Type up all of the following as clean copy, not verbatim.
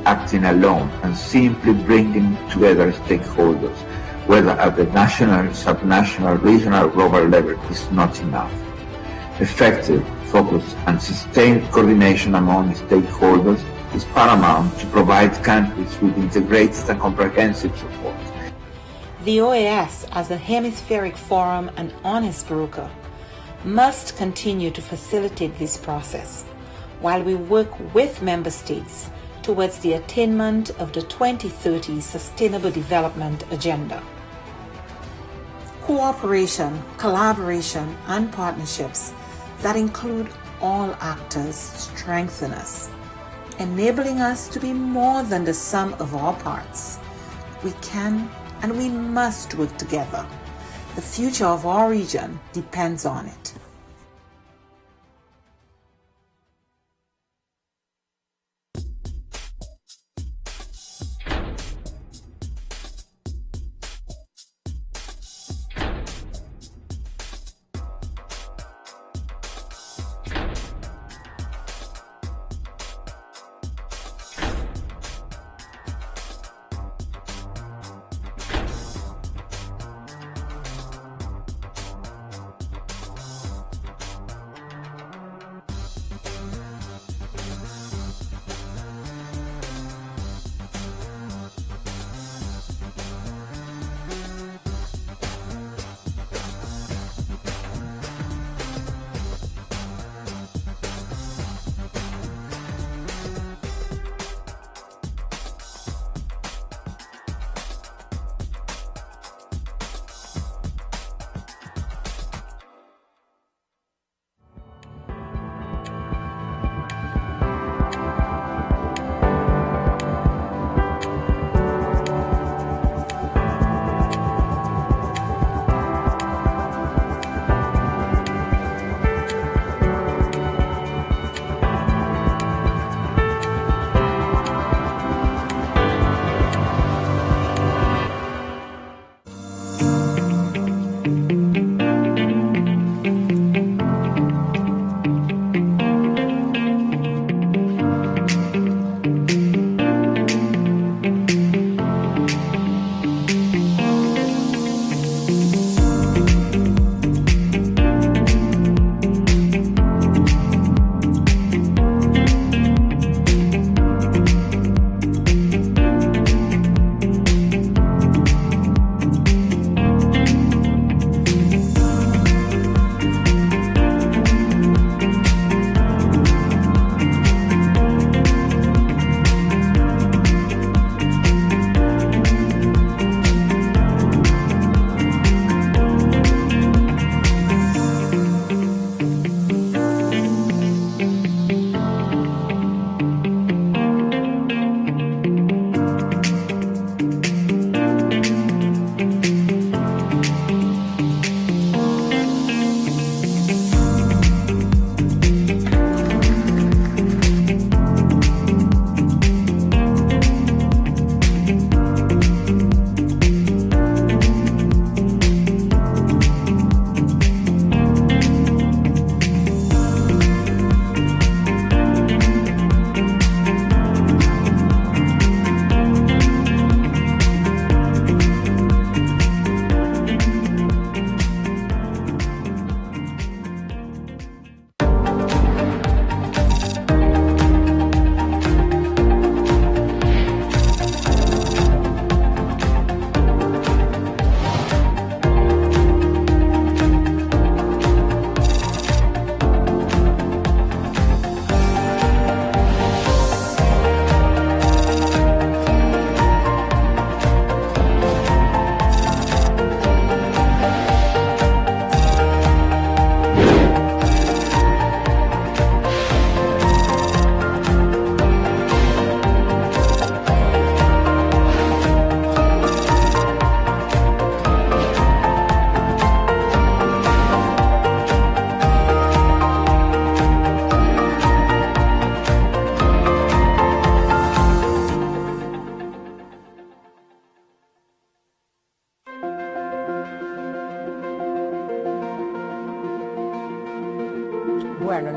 acting alone and simply bringing together stakeholders, whether at the national, subnational, regional, or global level, is not enough. Effective, focused, and sustained coordination among stakeholders is paramount to provide countries with integrated and comprehensive support. The OAS, as a hemispheric forum and honest broker, must continue to facilitate this process while we work with member states towards the attainment of the 2030 Sustainable Development Agenda. Cooperation, collaboration, and partnerships that include all actors strengthen us, enabling us to be more than the sum of our parts. We can and we must work together. The future of our region depends on it.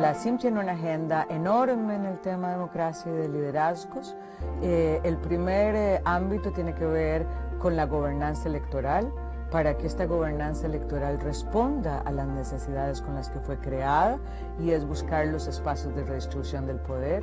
La CIM tiene una agenda enorme en el tema de democracia y de liderazgos. El primer ámbito tiene que ver con la gobernanza electoral, para que esta gobernanza electoral responda a las necesidades con las que fue creada, y es buscar los espacios de redistribución del poder.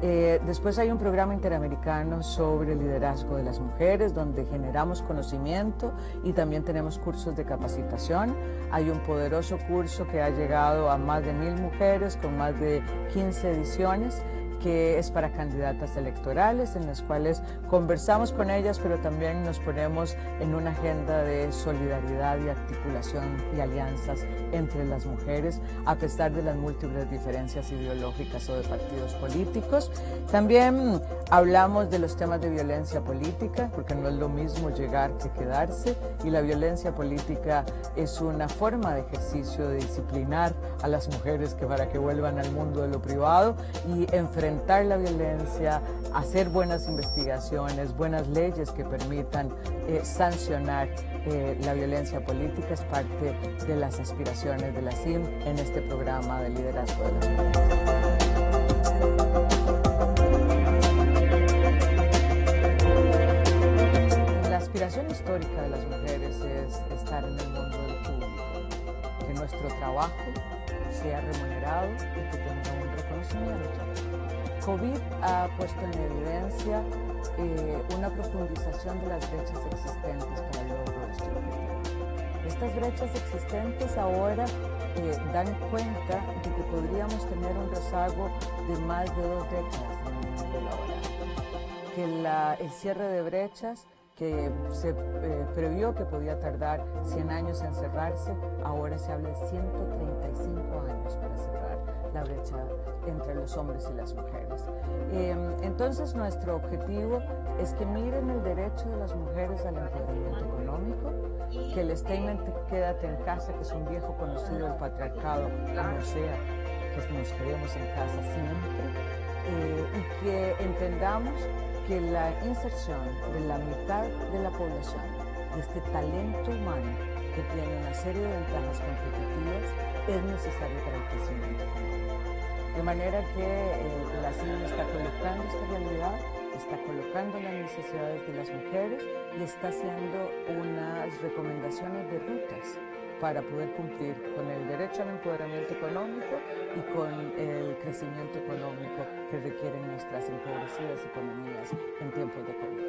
Después hay un programa interamericano sobre el liderazgo de las mujeres, donde generamos conocimiento y también tenemos cursos de capacitación. Hay un poderoso curso que ha llegado a más de 1000 mujeres con más de 15 ediciones, que es para candidatas electorales, en las cuales conversamos con ellas, pero también nos ponemos en una agenda de solidaridad y articulación y alianzas entre las mujeres, a pesar de las múltiples diferencias ideológicas o de partidos políticos. También hablamos de los temas de violencia política, porque no es lo mismo llegar que quedarse, y la violencia política es una forma de ejercicio de disciplinar a las mujeres para que vuelvan al mundo de lo privado y enfrentar la violencia, hacer buenas investigaciones, buenas leyes que permitan sancionar la violencia política. Es parte de las aspiraciones de la CIM en este programa de liderazgo de las mujeres. La aspiración histórica de las mujeres es estar en el mundo del público, que nuestro trabajo sea remunerado y que tenga un reconocimiento. COVID ha puesto en evidencia una profundización de las brechas existentes para el logro de este objetivo. Estas brechas existentes ahora dan cuenta de que podríamos tener un rezago de más de 2 décadas en el mundo laboral, que el cierre de brechas que se previó que podía tardar 100 años en cerrarse, ahora se habla de 135 años para cerrar la brecha entre los hombres y las mujeres. Entonces nuestro objetivo es que miren el derecho de las mujeres al empoderamiento económico, que el statement quédate en casa, que es un viejo conocido del patriarcado, como sea, que nos quedemos en casa siempre, y que entendamos que la inserción de la mitad de la población, de este talento humano que tiene una serie de ventajas competitivas, es necesario para el crecimiento económico. De manera que la CIM está colocando esta realidad, está colocando las necesidades de las mujeres y está haciendo unas recomendaciones de rutas para poder cumplir con el derecho al empoderamiento económico y con el crecimiento económico que requieren nuestras empobrecidas economías en tiempos de COVID.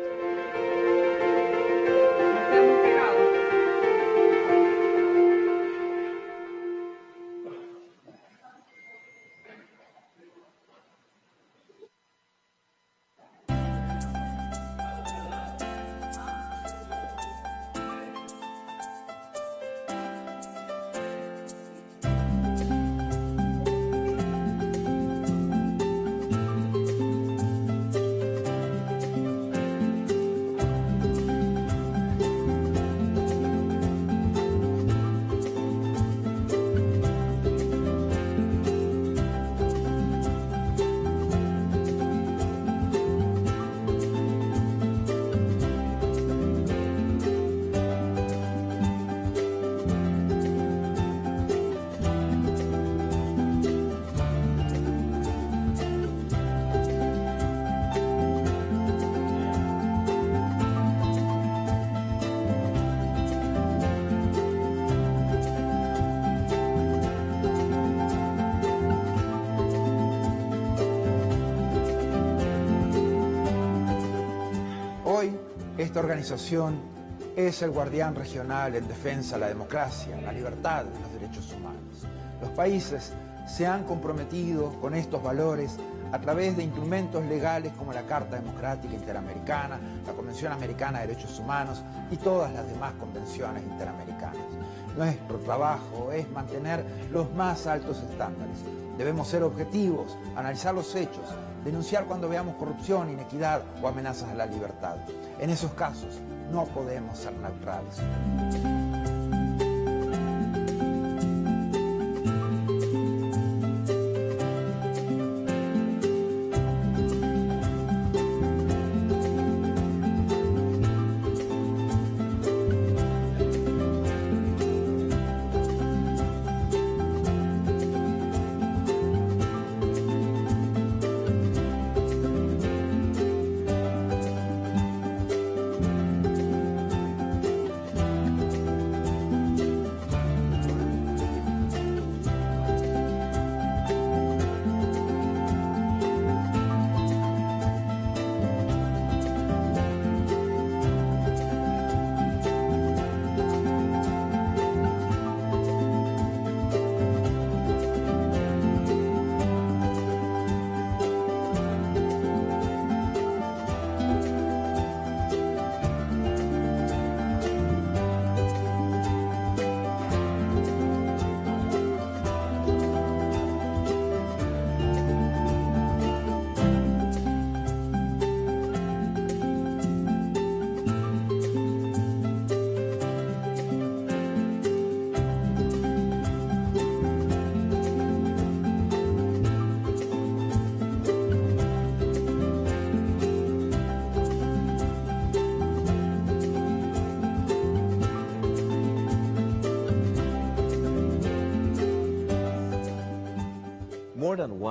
Esta organización es el guardián regional en defensa de la democracia, la libertad y los derechos humanos. Los países se han comprometido con estos valores a través de instrumentos legales como la Carta Democrática Interamericana, la Convención Americana de Derechos Humanos y todas las demás convenciones interamericanas. Nuestro trabajo es mantener los más altos estándares. Debemos ser objetivos, analizar los hechos, denunciar cuando veamos corrupción, inequidad o amenazas a la libertad. En esos casos no podemos ser neutrales.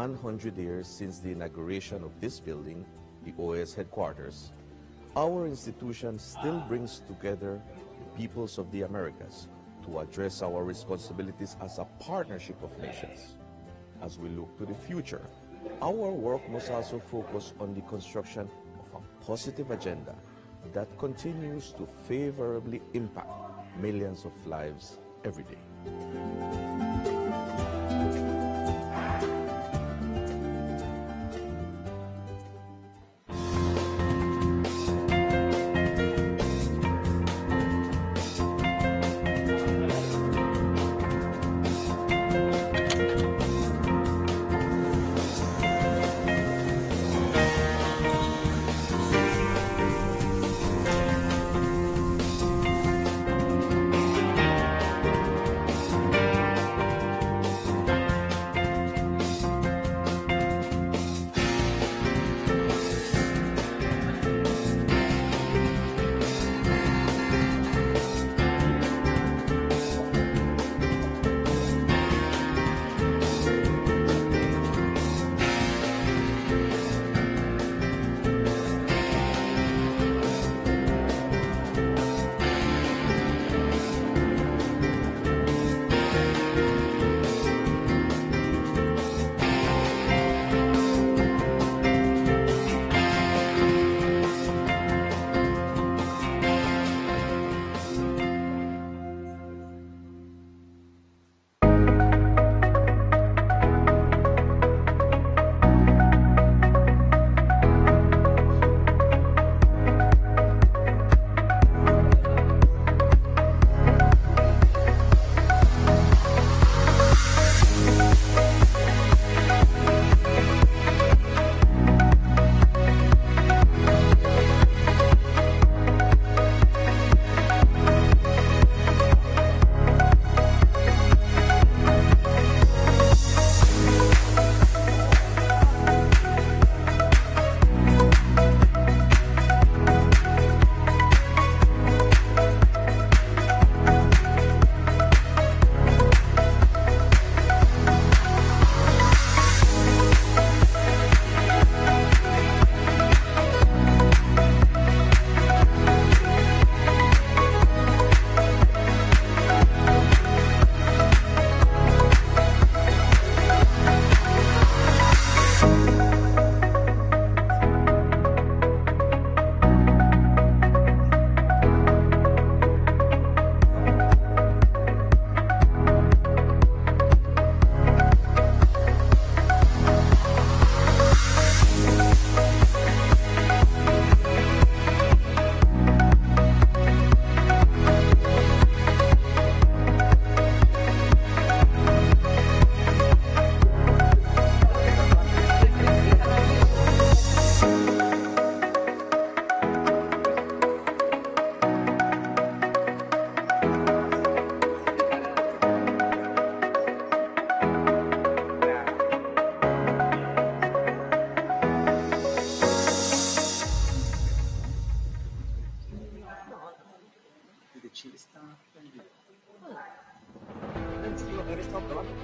100 years since the inauguration of this building, the OAS headquarters, our institution still brings together the peoples of the Americas to address our responsibilities as a partnership of nations. As we look to the future, our work must also focus on the construction of a positive agenda that continues to favorably impact millions of lives every day.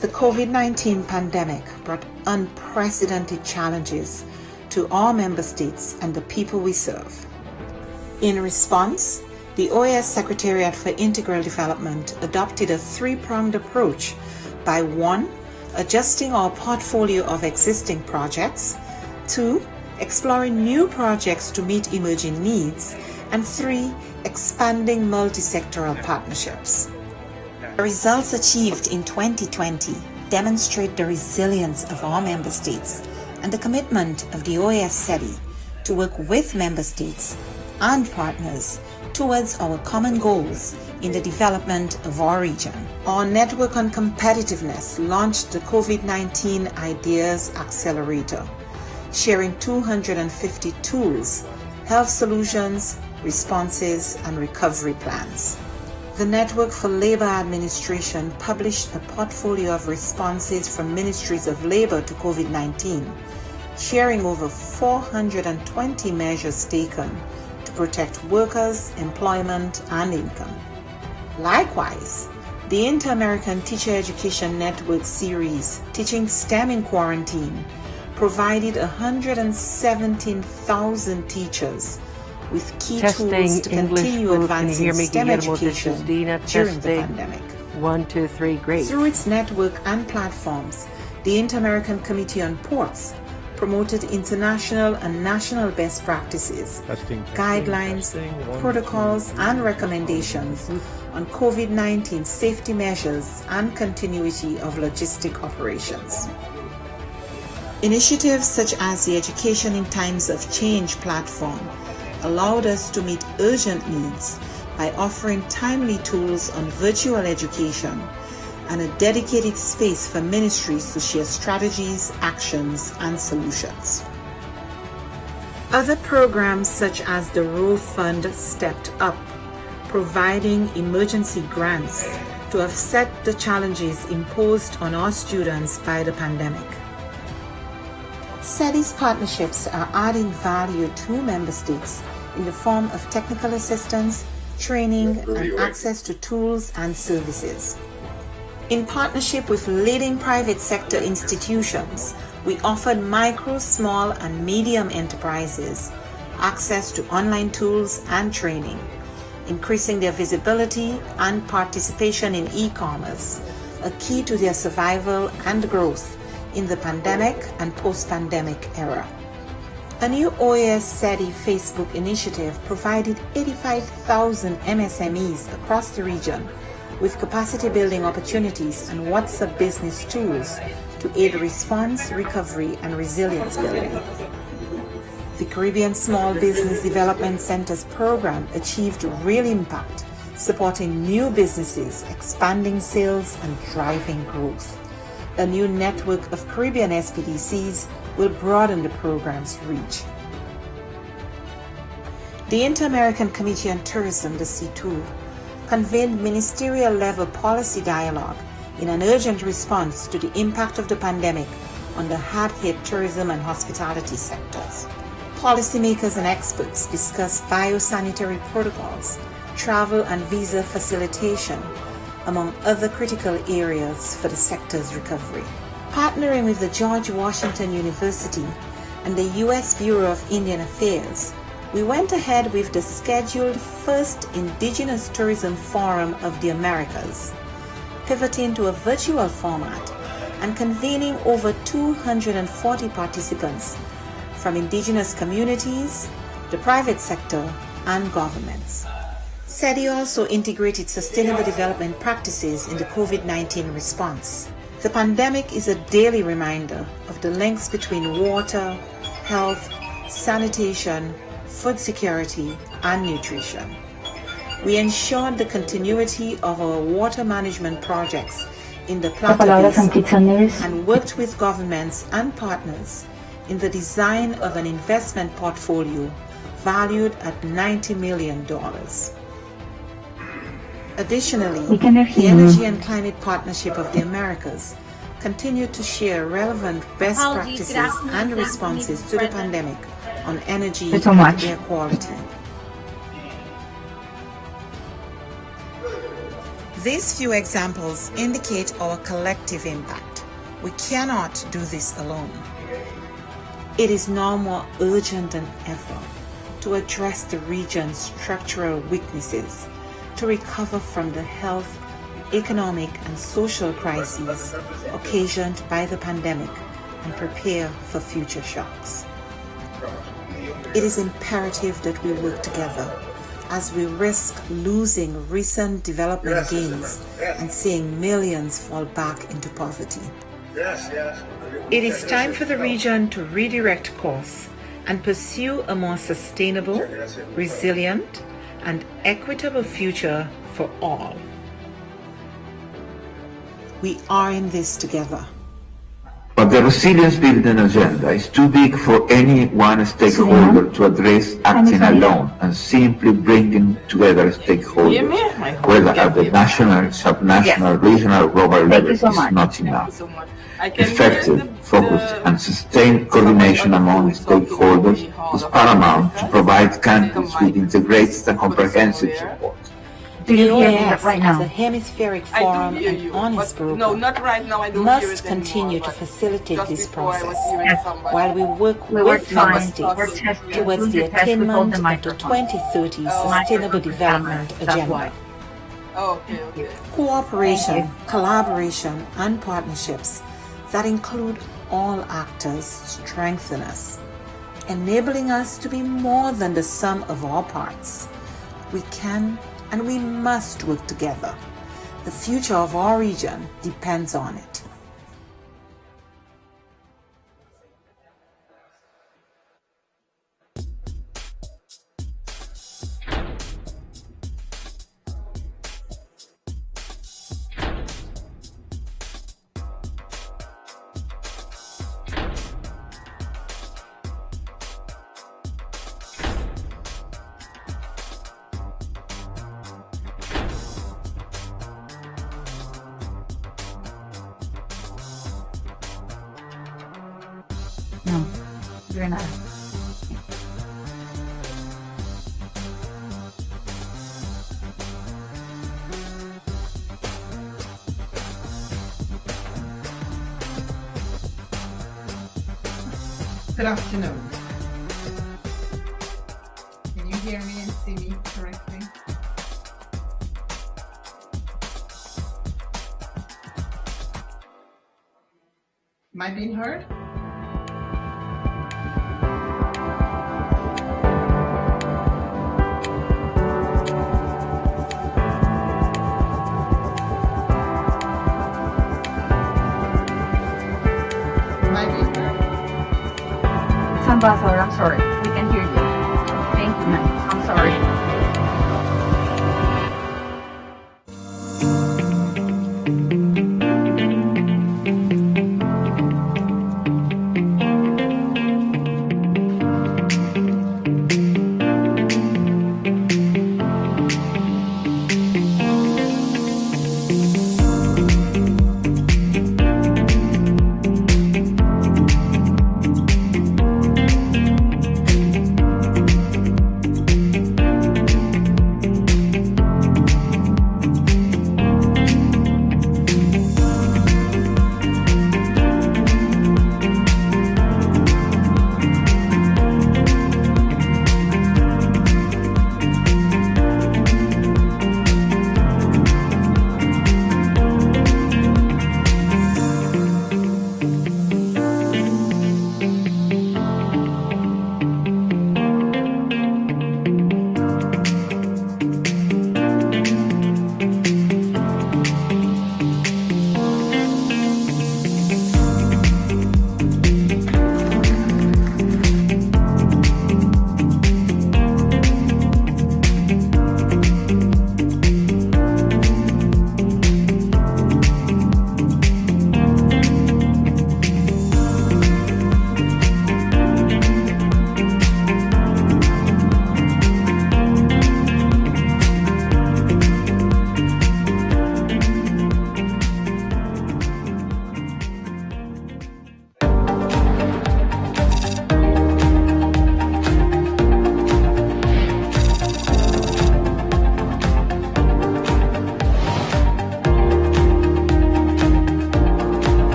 The COVID-19 pandemic brought unprecedented challenges to all member states and the people we serve. In response, the OAS Secretariat for Integral Development adopted a three-pronged approach by 1. Adjusting our portfolio of existing projects, 2. Exploring new projects to meet emerging needs, and 3. Expanding multi-sectoral partnerships. The results achieved in 2020 demonstrate the resilience of our member states and the commitment of the OAS SETI to work with member states and partners towards our common goals in the development of our region. Our Network on Competitiveness launched the COVID-19 Ideas Accelerator, sharing 250 tools, health solutions, responses, and recovery plans. The Network for Labor Administration published a portfolio of responses from ministries of labor to COVID-19, sharing over 420 measures taken to protect workers, employment, and income. Likewise, The Inter-American Teacher Education Network series, Teaching STEM in Quarantine, provided 117,000 teachers with key tools to continue advancing STEM education during the pandemic. 1, 2, 3, great. Through its network and platforms, the Inter-American Committee on Ports promoted international and national best practices, guidelines, protocols, and recommendations on COVID-19 safety measures and continuity of logistic operations. Initiatives such as the Education in Times of Change platform allowed us to meet urgent needs by offering timely tools on virtual education and a dedicated space for ministries to share strategies, actions, and solutions. Other programs such as the Row Fund stepped up, providing emergency grants to offset the challenges imposed on our students by the pandemic. SETI's partnerships are adding value to member states in the form of technical assistance, training, and access to tools and services. In partnership with leading private sector institutions, we offered micro, small, and medium enterprises access to online tools and training, increasing their visibility and participation in e-commerce, a key to their survival and growth in the pandemic and post-pandemic era. A new OAS SETI Facebook initiative provided 85,000 MSMEs across the region with capacity building opportunities and WhatsApp business tools to aid response, recovery, and resilience building. The Caribbean Small Business Development Centers program achieved real impact, supporting new businesses, expanding sales, and driving growth. A new network of Caribbean SPDCs will broaden the program's reach. The Inter-American Committee on Tourism, the C2, convened ministerial-level policy dialogue in an urgent response to the impact of the pandemic on the hard-hit tourism and hospitality sectors. Policymakers and experts discussed biosanitary protocols, travel and visa facilitation, among other critical areas for the sector's recovery. Partnering with the George Washington University and the U.S. Bureau of Indian Affairs, we went ahead with the scheduled first Indigenous Tourism Forum of the Americas, pivoting to a virtual format and convening over 240 participants from indigenous communities, the private sector, and governments. SETI also integrated sustainable development practices in the COVID-19 response. The pandemic is a daily reminder of the links between water, health, sanitation, food security, and nutrition. We ensured the continuity of our water management projects in the Plata Basin and worked with governments and partners in the design of an investment portfolio valued at $90 million. Additionally, the Energy and Climate Partnership of the Americas continued to share relevant best practices and responses to the pandemic on energy and air quality. These few examples indicate our collective impact. We cannot do this alone. It is now more urgent than ever to address the region's structural weaknesses, to recover from the health, economic, and social crises occasioned by the pandemic and prepare for future shocks. It is imperative that we work together as we risk losing recent development gains and seeing millions fall back into poverty. It is time for the region to redirect course and pursue a more sustainable, resilient, and equitable future for all. We are in this together. But the resilience building agenda is too big for any one stakeholder to address acting alone, and simply bringing together stakeholders, whether at the national, subnational, regional, global level, is not enough. Effective, focused, and sustained coordination among stakeholders is paramount to provide countries with integrated and comprehensive support. Do you hear me OAS right as now? a hemispheric I do forum hear and you, honest but broker no, not right now. I don't hear must it continue anymore, to but facilitate just this before I was process hearing somebody. while we work We with work member fine. states We're testing. towards Who's the the test? We hold attainment the of the microphone. 2030 Oh. Sustainable Microphone Development camera, that's why. Agenda. Oh, okay, okay. Cooperation, Thank collaboration, and partnerships that include all actors strengthen us, enabling us to be more than the sum of our parts. We can and we must work together. The future of our region depends on it. No, you're not. Good afternoon. Can you hear me and see me correctly? Am I being heard? Am I being heard? It's Ambassador, I'm sorry. We can hear you. Thank you, ma'am. I'm sorry.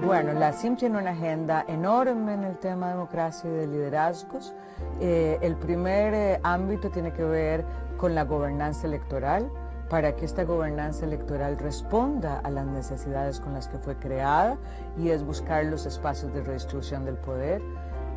Bueno, la CIM tiene una agenda enorme en el tema de democracia y de liderazgos. El primer ámbito tiene que ver con la gobernanza electoral, para que esta gobernanza electoral responda a las necesidades con las que fue creada, y es buscar los espacios de redistribución del poder.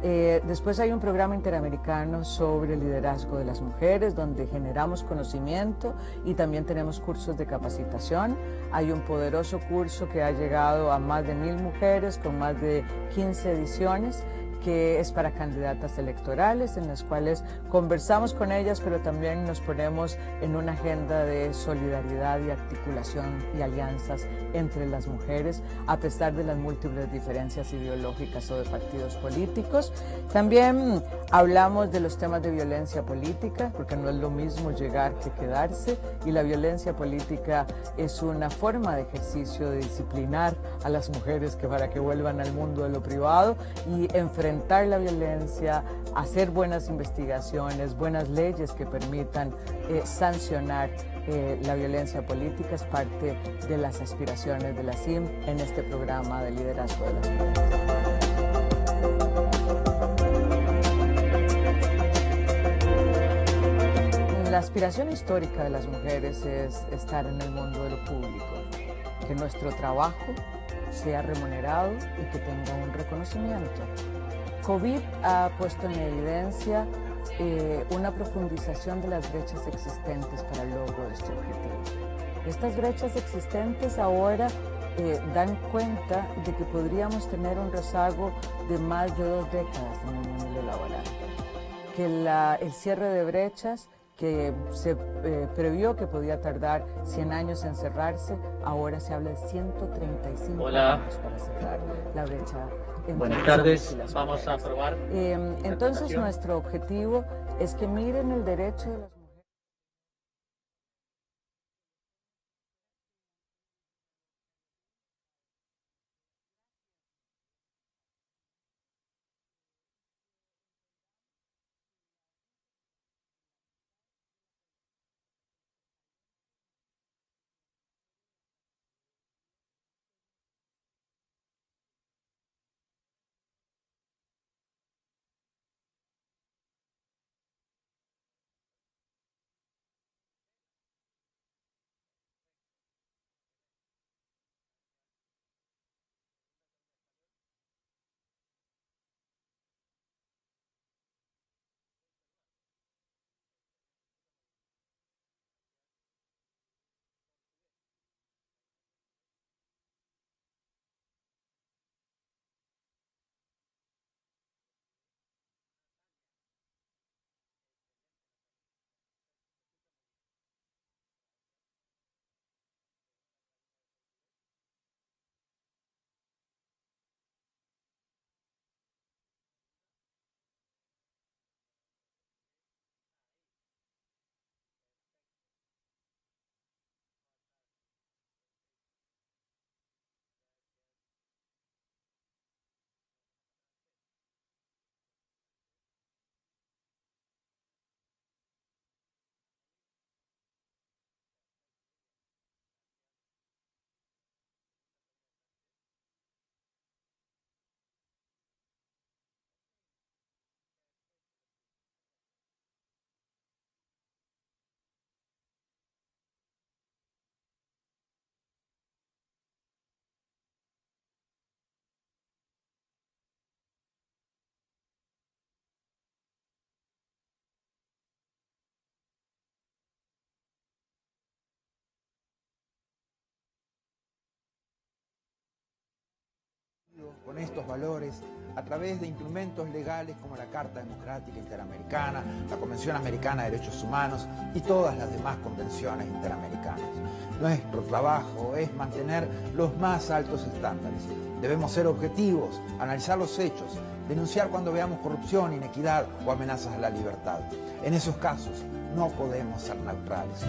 Después hay un programa interamericano sobre liderazgo de las mujeres, donde generamos conocimiento y también tenemos cursos de capacitación. Hay un poderoso curso que ha llegado a más de 1000 mujeres con más de 15 ediciones, que es para candidatas electorales, en las cuales conversamos con ellas, pero también nos ponemos en una agenda de solidaridad y articulación y alianzas entre las mujeres, a pesar de las múltiples diferencias ideológicas o de partidos políticos. También hablamos de los temas de violencia política, porque no es lo mismo llegar que quedarse, y la violencia política es una forma de ejercicio de disciplinar a las mujeres para que vuelvan al mundo de lo privado y enfrentar la violencia, hacer buenas investigaciones, buenas leyes que permitan sancionar la violencia política. Es parte de las aspiraciones de la CIM en este programa de liderazgo de las mujeres. La aspiración histórica de las mujeres es estar en el mundo de lo público, que nuestro trabajo sea remunerado y que tenga un reconocimiento. COVID ha puesto en evidencia una profundización de las brechas existentes para el logro de este objetivo. Estas brechas existentes ahora dan cuenta de que podríamos tener un rezago de más de 2 décadas en el mundo laboral, que el cierre de brechas que se previó que podía tardar 100 años en cerrarse, ahora se habla de 135 años para cerrar la brecha. Buenas tardes, vamos a probar. Entonces nuestro objetivo es que miren el derecho de las mujeres. Con estos valores a través de instrumentos legales como la Carta Democrática Interamericana, la Convención Americana de Derechos Humanos y todas las demás convenciones interamericanas. Nuestro trabajo es mantener los más altos estándares. Debemos ser objetivos, analizar los hechos, denunciar cuando veamos corrupción, inequidad o amenazas a la libertad. En esos casos no podemos ser neutrales.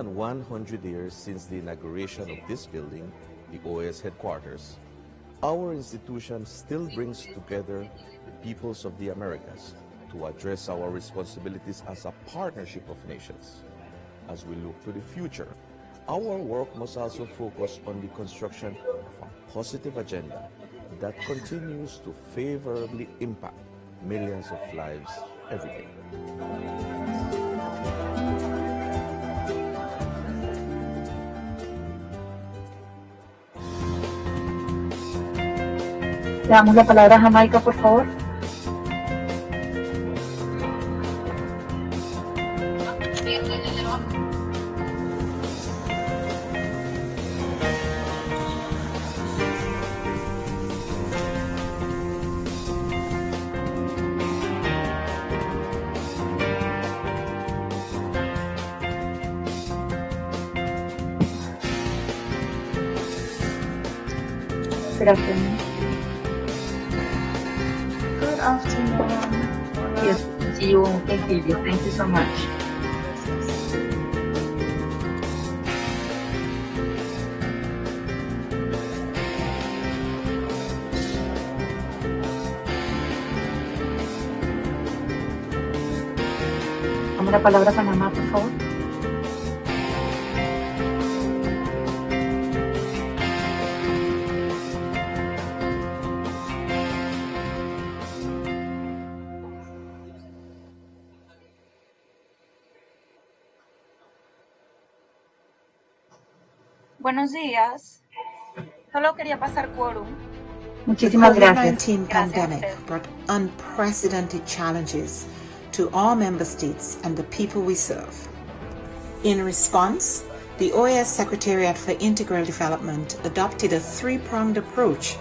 than 100 years since the inauguration of this building, the OAS headquarters, our institution still brings together the peoples of the Americas to address our responsibilities as a partnership of nations. As we look to the future, our work must also focus on the construction of a positive agenda that continues to favorably impact millions of lives every day. Le damos la palabra a Jamaica, por favor. Good afternoon. Good afternoon. Yes, see you can hear you. Thank you so much. Damos la palabra a Panamá, por favor. Buenos días. Solo quería pasar quórum. The Muchísimas gracias. COVID-19 pandemic Gracias. brought unprecedented challenges to all member states and the people we serve. In response, the OAS Secretariat for Integral Development adopted a three-pronged approach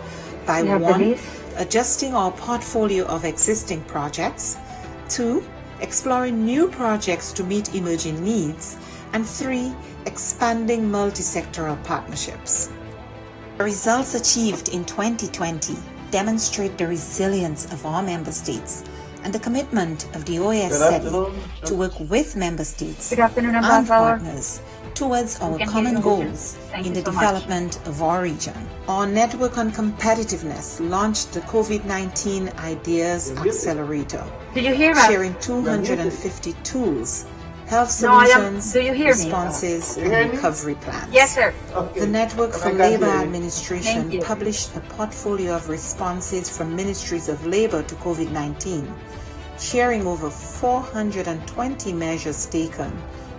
by You have the 1. list? Adjusting our portfolio of existing projects, 2. Exploring new projects to meet emerging needs, and 3. Expanding multi-sectoral partnerships. The results achieved in 2020 demonstrate the resilience of our member states and the commitment of the OAS SETI to work with member states Good afternoon, and Ambassador. partners towards our can hear common you. goals Thank in you the so much. development of our region. Our Network on Competitiveness launched the COVID-19 Ideas Accelerator, Do you hear us? sharing 250 tools, health No, I am- solutions, do you hear me? responses, and recovery plans. Yes, sir. The Network for Labor Administration Thank you. published a portfolio of responses from ministries of labor to COVID-19, sharing over 420 measures taken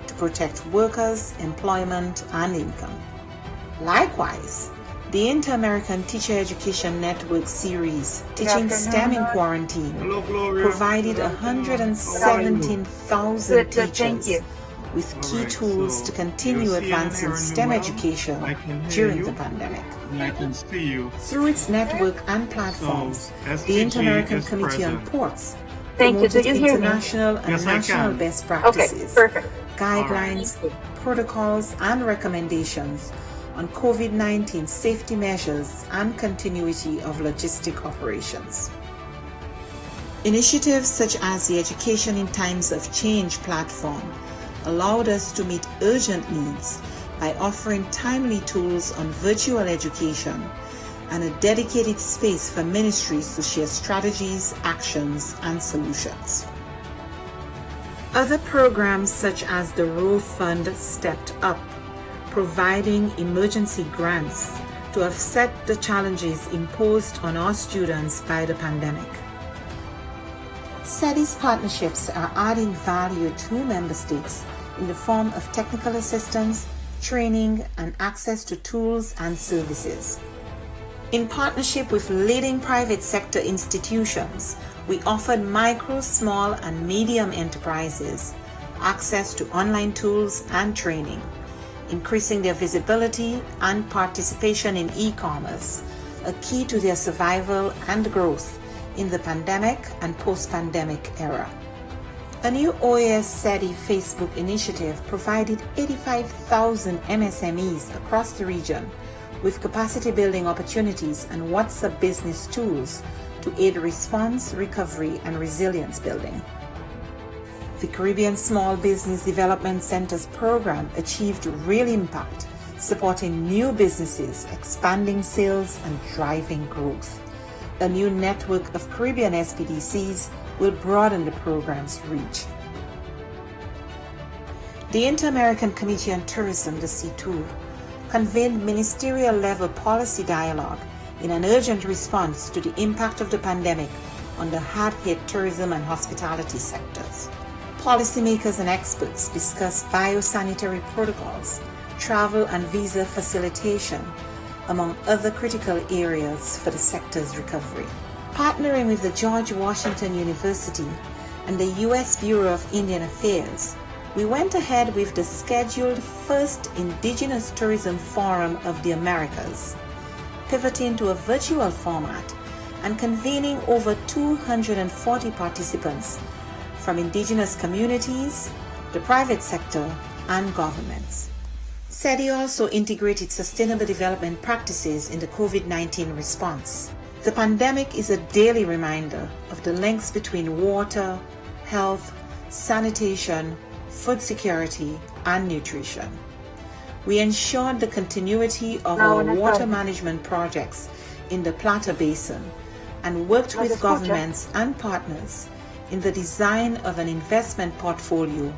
to protect workers, employment, and income. Likewise, the Inter-American Teacher Education Network series, Teaching STEM in Quarantine, provided 117,000 Good, thank teachers you. with key tools to continue advancing STEM education during the pandemic. I can see you. Through its network and platforms, STG the Inter-American is Committee on present. Ports Thank you. Do promoted you hear me? international and Yes, I national can. best Okay, practices, perfect. guidelines, protocols, and recommendations on COVID-19 safety measures and continuity of logistic operations. Initiatives such as the Education in Times of Change platform allowed us to meet urgent needs by offering timely tools on virtual education and a dedicated space for ministries to share strategies, actions, and solutions. Other programs such as the Row Fund stepped up, providing emergency grants to offset the challenges imposed on our students by the pandemic. SETI's partnerships are adding value to member states in the form of technical assistance, training, and access to tools and services. In partnership with leading private sector institutions, we offered micro, small, and medium enterprises access to online tools and training, increasing their visibility and participation in e-commerce, a key to their survival and growth in the pandemic and post-pandemic era. A new OAS SETI Facebook initiative provided 85,000 MSMEs across the region with capacity building opportunities and WhatsApp business tools to aid response, recovery, and resilience building. The Caribbean Small Business Development Centers program achieved real impact, supporting new businesses, expanding sales, and driving growth. A new network of Caribbean SPDCs will broaden the program's reach. The Inter-American Committee on Tourism, the CTOUR, convened ministerial-level policy dialogue in an urgent response to the impact of the pandemic on the hard-hit tourism and hospitality sectors. Policymakers and experts discussed biosanitary protocols, travel and visa facilitation, among other critical areas for the sector's recovery. Partnering with the George Washington University and the U.S. Bureau of Indian Affairs, we went ahead with the scheduled first Indigenous Tourism Forum of the Americas, pivoting to a virtual format and convening over 240 participants from indigenous communities, the private sector, and governments. SEDI also integrated sustainable development practices in the COVID-19 response. The pandemic is a daily reminder of the links between water, health, sanitation, food security, and nutrition. We ensured the continuity of our water management projects in the Plata Basin and worked with governments and partners in the design of an investment portfolio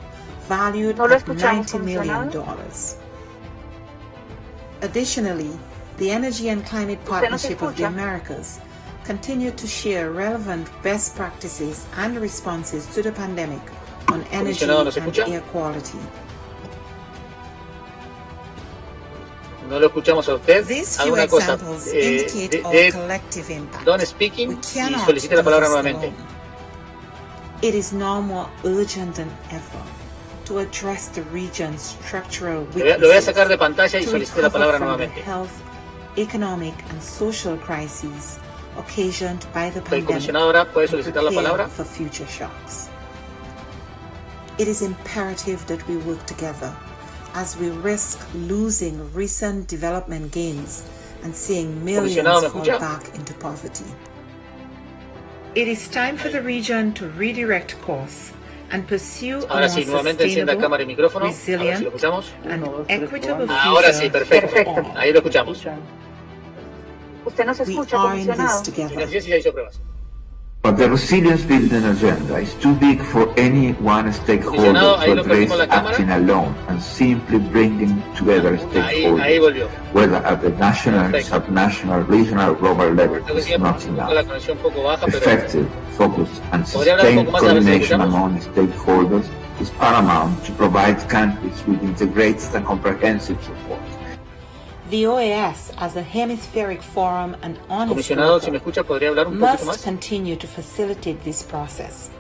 valued at $90 million. Additionally, the Energy and Climate Partnership of the Americas continued to share relevant best practices and responses to the pandemic on energy and air quality. No lo escuchamos a usted. These Haga few una cosa. examples indicate our collective impact. Don speaking We y cannot solicite la do palabra this nuevamente. alone. It is now more urgent than ever to address the region's structural Lo voy a sacar de weaknesses, pantalla y to solicite la palabra recover from the nuevamente. health, economic, and social crises occasioned by the El pandemic, comisionado ahora puede and solicitar la prepare palabra. for future shocks. It is imperative that we work together as we risk losing recent development gains and seeing millions Comisionado, ¿me fall escucha? back into poverty. It is time for the region to redirect course and pursue a Ahora more sí, nuevamente encienda cámara y micrófono. A ver si lo resilient, escuchamos. and equitable Ahora sí, future perfecto. for all. Ahí lo escuchamos. Usted nos We escucha, are in this comisionado. Y together. así se hizo pruebas. But the resilience building agenda is too big for any one stakeholder Comisionado, ahí to lo address perdimos la cámara. acting alone and simply bringing together Ahí stakeholders, volvió. whether at the national, Perfecto. subnational, regional, global level, Creo que is sí, not la enough. conexión un poco baja, pero Effective, focused, and ¿Podría hablar un sustained poco más a ver si coordination escuchamos? among stakeholders is paramount to provide countries with integrated and comprehensive support. The OAS, as a hemispheric forum and honest comisionado, si me worker, escucha, podría hablar un poquito must más. continue to facilitate this process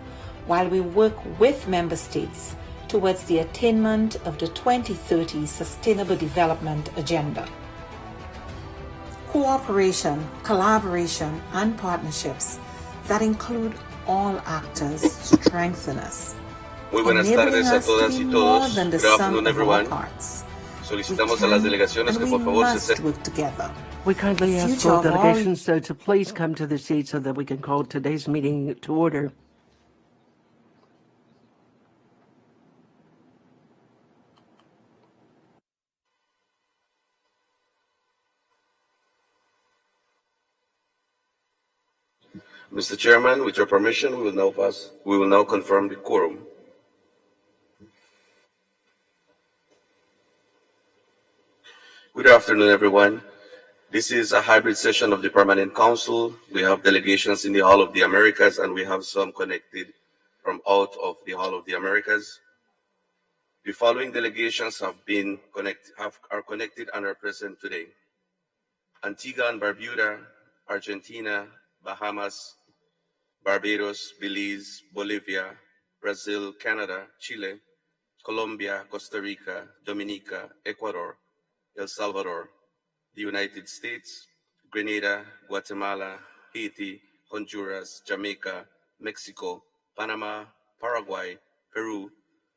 while we work with member states towards the attainment of the 2030 Sustainable Development Agenda. Cooperation, collaboration, and partnerships that include all actors strengthen us, Muy buenas enabling tardes a us to todas be y more todos. than the Good sum afternoon, of our everyone. parts. Solicitamos a las delegaciones que por favor se must work together. We kindly The ask future all of our delegations to please come to the seat so that we can call today's meeting to order. Mr. Chairman, with your permission, we will now confirm the quorum. Good afternoon, everyone. This is a hybrid session of the Permanent Council. We have delegations in the Hall of the Americas, and we have some connected from out of the Hall of the Americas. The following delegations are connected and are present today: Antigua and Barbuda, Argentina, Bahamas, Barbados, Belize, Bolivia, Brazil, Canada, Chile, Colombia, Costa Rica, Dominica, Ecuador, El Salvador, the United States, Grenada, Guatemala, Haiti, Honduras, Jamaica, Mexico, Panama, Paraguay, Peru,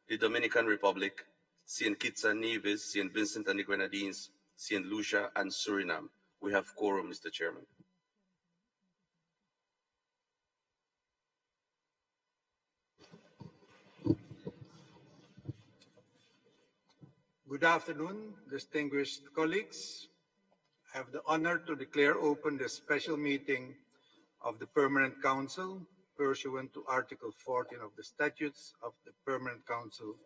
the Dominican Republic, St. Kitts and Nevis, St. Vincent and the Grenadines, St. Lucia, and Suriname. We have quorum, Mr. Chairman. Good afternoon, distinguished colleagues. I have the honor to declare open the special meeting of the Permanent Council pursuant to Article 14 of the Statutes of the Permanent Council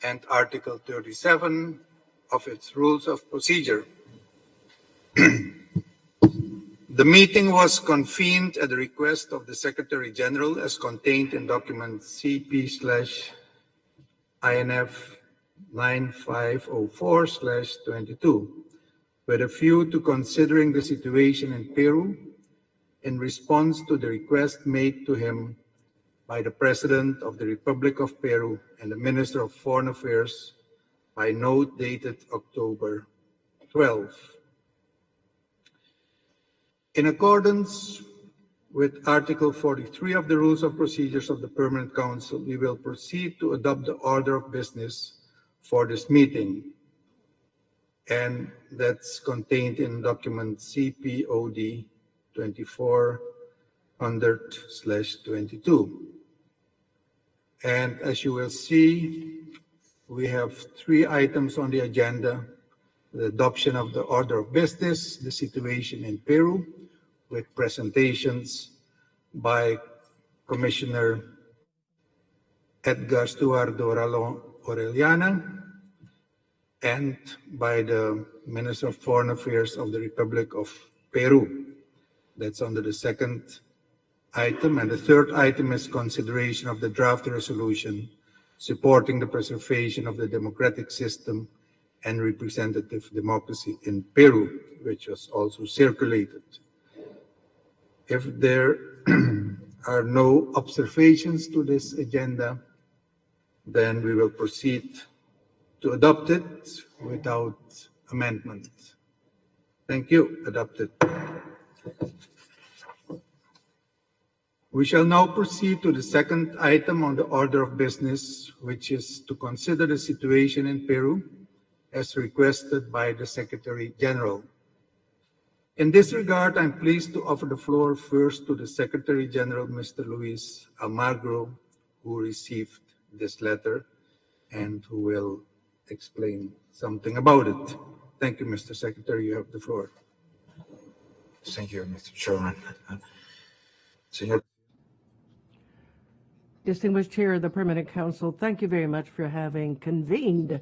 and Article 37 of its Rules of Procedure. The meeting was convened at the request of the Secretary General as contained in document CP/INF 9504/22, with a view to considering the situation in Peru in response to the request made to him by the President of the Republic of Peru and the Minister of Foreign Affairs by note dated October 12. In accordance with Article 43 of the Rules of Procedures of the Permanent Council, we will proceed to adopt the order of business for this meeting, and that's contained in document CPOD 2400/22. And as you will see, we have 3 items on the agenda: the adoption of the order of business, the situation in Peru, with presentations by Commissioner Edgar Stuardo Orellana and by the Minister of Foreign Affairs of the Republic of Peru. That's under the second item. And the third item is consideration of the draft resolution supporting the preservation of the democratic system and representative democracy in Peru, which was also circulated. If there are no observations to this agenda, then we will proceed to adopt it without amendment. Thank you. Adopted. We shall now proceed to the second item on the order of business, which is to consider the situation in Peru as requested by the Secretary General. In this regard, I'm pleased to offer the floor first to the Secretary General, Mr. Luis Almagro, who received this letter and who will explain something about it. Thank you, Mr. Secretary. You have the floor. Thank you, Mr. Chairman. Distinguished Chair of the Permanent Council, thank you very much for having convened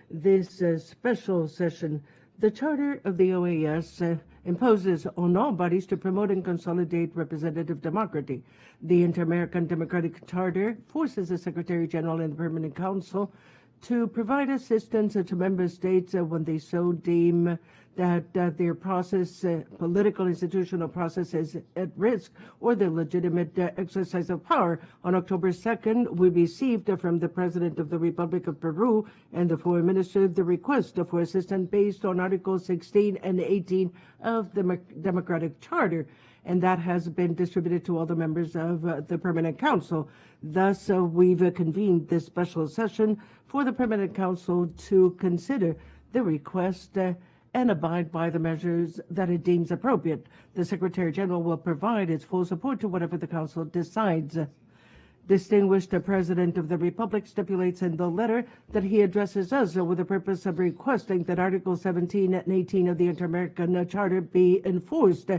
this special session. The Charter of the OAS imposes on all bodies to promote and consolidate representative democracy. The Inter-American Democratic Charter forces the Secretary General and the Permanent Council to provide assistance to member states when they so deem that their process, political institutional process, is at risk or the legitimate exercise of power. On October 2nd, we received from the President of the Republic of Peru and the Foreign Minister the request for assistance based on Articles 16 and 18 of the Democratic Charter, and that has been distributed to all the members of the Permanent Council. Thus, we've convened this special session for the Permanent Council to consider the request and abide by the measures that it deems appropriate. The Secretary General will provide its full support to whatever the Council decides. Distinguished President of the Republic stipulates in the letter that he addresses us with the purpose of requesting that Articles 17 and 18 of the Inter-American Charter be enforced.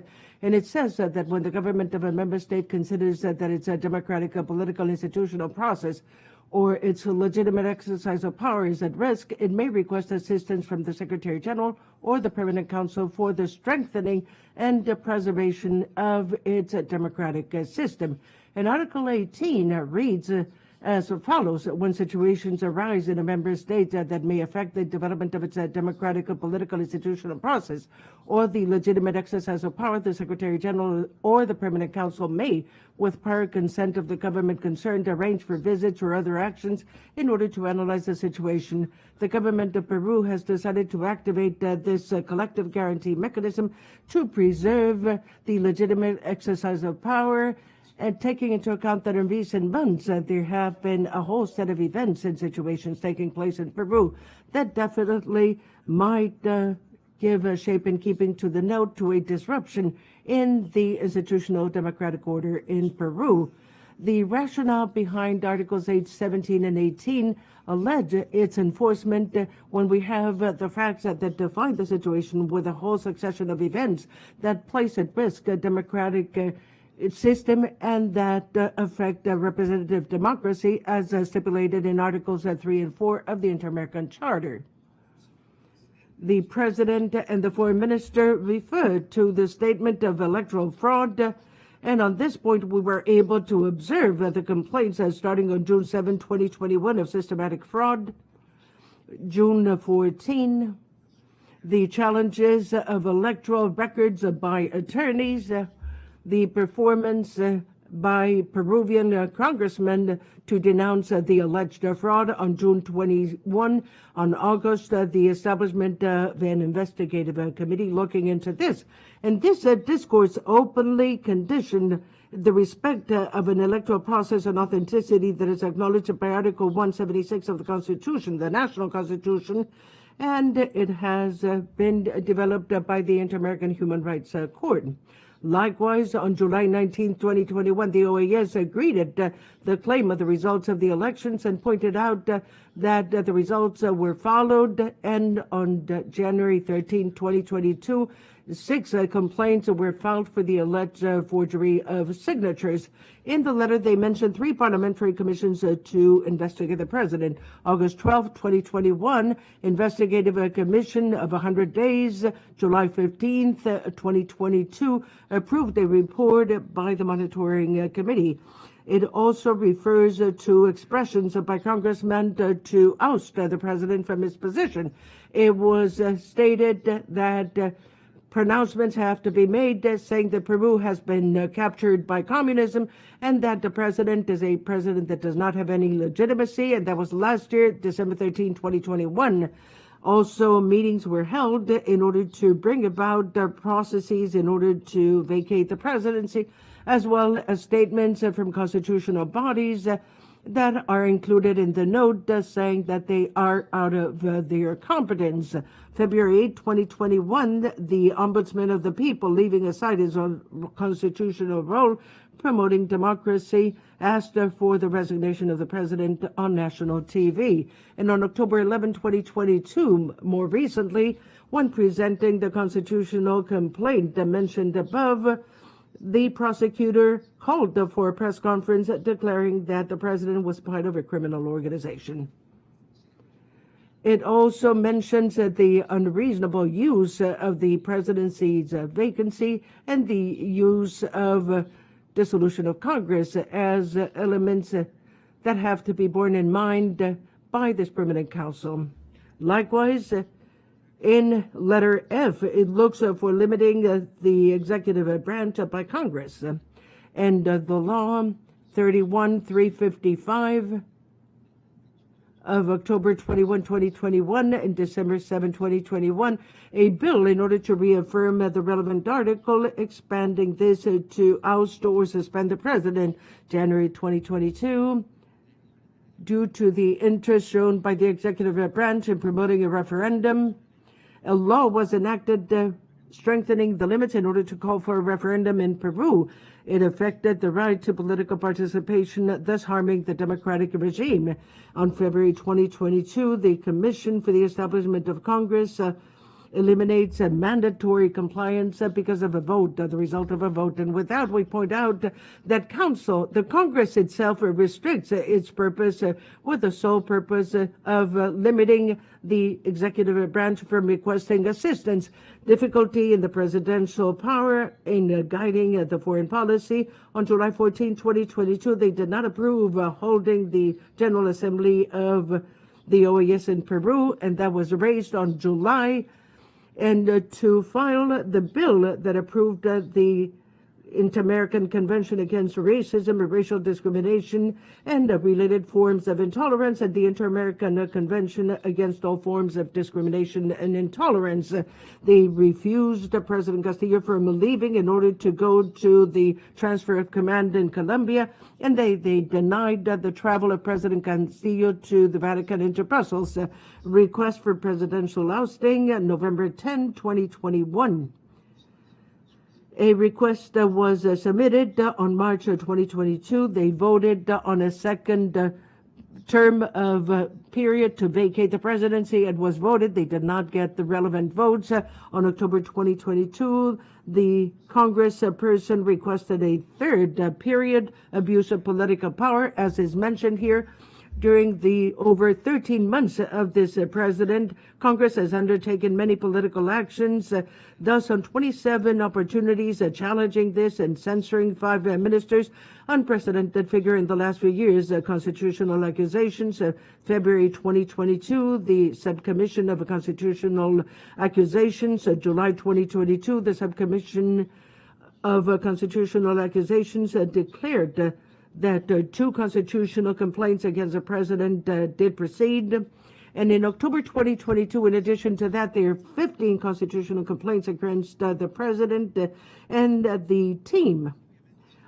And it says that when the government of a member state considers that it's a democratic political institutional process or its legitimate exercise of power is at risk, it may request assistance from the Secretary General or the Permanent Council for the strengthening and the preservation of its democratic system. And Article 18 reads as follows: when situations arise in a member state that may affect the development of its democratic political institutional process or the legitimate exercise of power, the Secretary General or the Permanent Council may, with prior consent of the government concerned, arrange for visits or other actions in order to analyze the situation. The government of Peru has decided to activate this collective guarantee mechanism to preserve the legitimate exercise of power, and taking into account that in recent months there have been a whole set of events and situations taking place in Peru that definitely might give a shape in keeping to the note to a disruption in the institutional democratic order in Peru. The rationale behind Articles 8, 17, and 18 allege its enforcement when we have the facts that define the situation with a whole succession of events that place at risk a democratic system and that affect representative democracy as stipulated in Articles 3 and 4 of the Inter-American Charter. The President and the Foreign Minister referred to the statement of electoral fraud, and on this point we were able to observe the complaints starting on June 7, 2021 of systematic fraud, June 14, the challenges of electoral records by attorneys, the performance by Peruvian congressmen to denounce the alleged fraud on June 21. On August, the establishment of an investigative committee looking into this. And this discourse openly conditioned the respect of an electoral process and authenticity that is acknowledged by Article 176 of the Constitution, the national Constitution, and it has been developed by the Inter-American Human Rights Court. Likewise, on July 19, 2021, the OAS greeted the claim of the results of the elections and pointed out that the results were followed, and on January 13, 2022, 6 complaints were filed for the alleged forgery of signatures. In the letter, they mentioned 3 parliamentary commissions to investigate the president. August 12, 2021, investigative commission of 100 days. July 15, 2022, approved a report by the monitoring committee. It also refers to expressions by congressmen to oust the president from his position. It was stated that pronouncements have to be made saying that Peru has been captured by communism and that the president is a president that does not have any legitimacy, and that was last year, December 13, 2021. Also, meetings were held in order to bring about processes in order to vacate the presidency, as well as statements from constitutional bodies that are included in the note saying that they are out of their competence. February 8, 2021, the Ombudsman of the People, leaving aside his own constitutional role, promoting democracy, asked for the resignation of the president on national TV. And on October 11, 2022, more recently, when presenting the constitutional complaint mentioned above, the prosecutor called for a press conference declaring that the president was part of a criminal organization. It also mentions the unreasonable use of the presidency's vacancy and the use of dissolution of Congress as elements that have to be borne in mind by this permanent council. Likewise, in letter F, it looks for limiting the executive branch by Congress. And the law 31-355 of October 21, 2021 and December 7, 2021, a bill in order to reaffirm the relevant article, expanding this to oust or suspend the president, January 2022. Due to the interest shown by the executive branch in promoting a referendum, a law was enacted strengthening the limits in order to call for a referendum in Peru. It affected the right to political participation, thus harming the democratic regime. On February 2022, the Commission for the Establishment of Congress eliminates a mandatory compliance because of a vote, the result of a vote. And with that, we point out that the Congress itself restricts its purpose with the sole purpose of limiting the executive branch from requesting assistance. Difficulty in the presidential power in guiding the foreign policy. On July 14, 2022, they did not approve holding the General Assembly of the OAS in Peru, and that was raised on July. And to file the bill that approved the Inter-American Convention Against Racism and Racial Discrimination and related forms of intolerance, and the Inter-American Convention Against All Forms of Discrimination and Intolerance. They refused President Castillo from leaving in order to go to the transfer of command in Colombia, and they denied the travel of President Castillo to the Vatican and to Brussels. Request for presidential ousting, November 10, 2021. A request was submitted on March 2022. They voted on a second term of period to vacate the presidency. It was voted. They did not get the relevant votes. On October 2022, the Congress person requested a third period, abuse of political power, as is mentioned here. During the over 13 months of this president, Congress has undertaken many political actions, thus on 27 opportunities challenging this and censoring 5 ministers, unprecedented figure in the last few years. Constitutional accusations. February 2022, the Subcommission of Constitutional Accusations. July 2022, the Subcommission of Constitutional Accusations declared that 2 constitutional complaints against the president did proceed. And in October 2022, in addition to that, there are 15 constitutional complaints against the president and the team.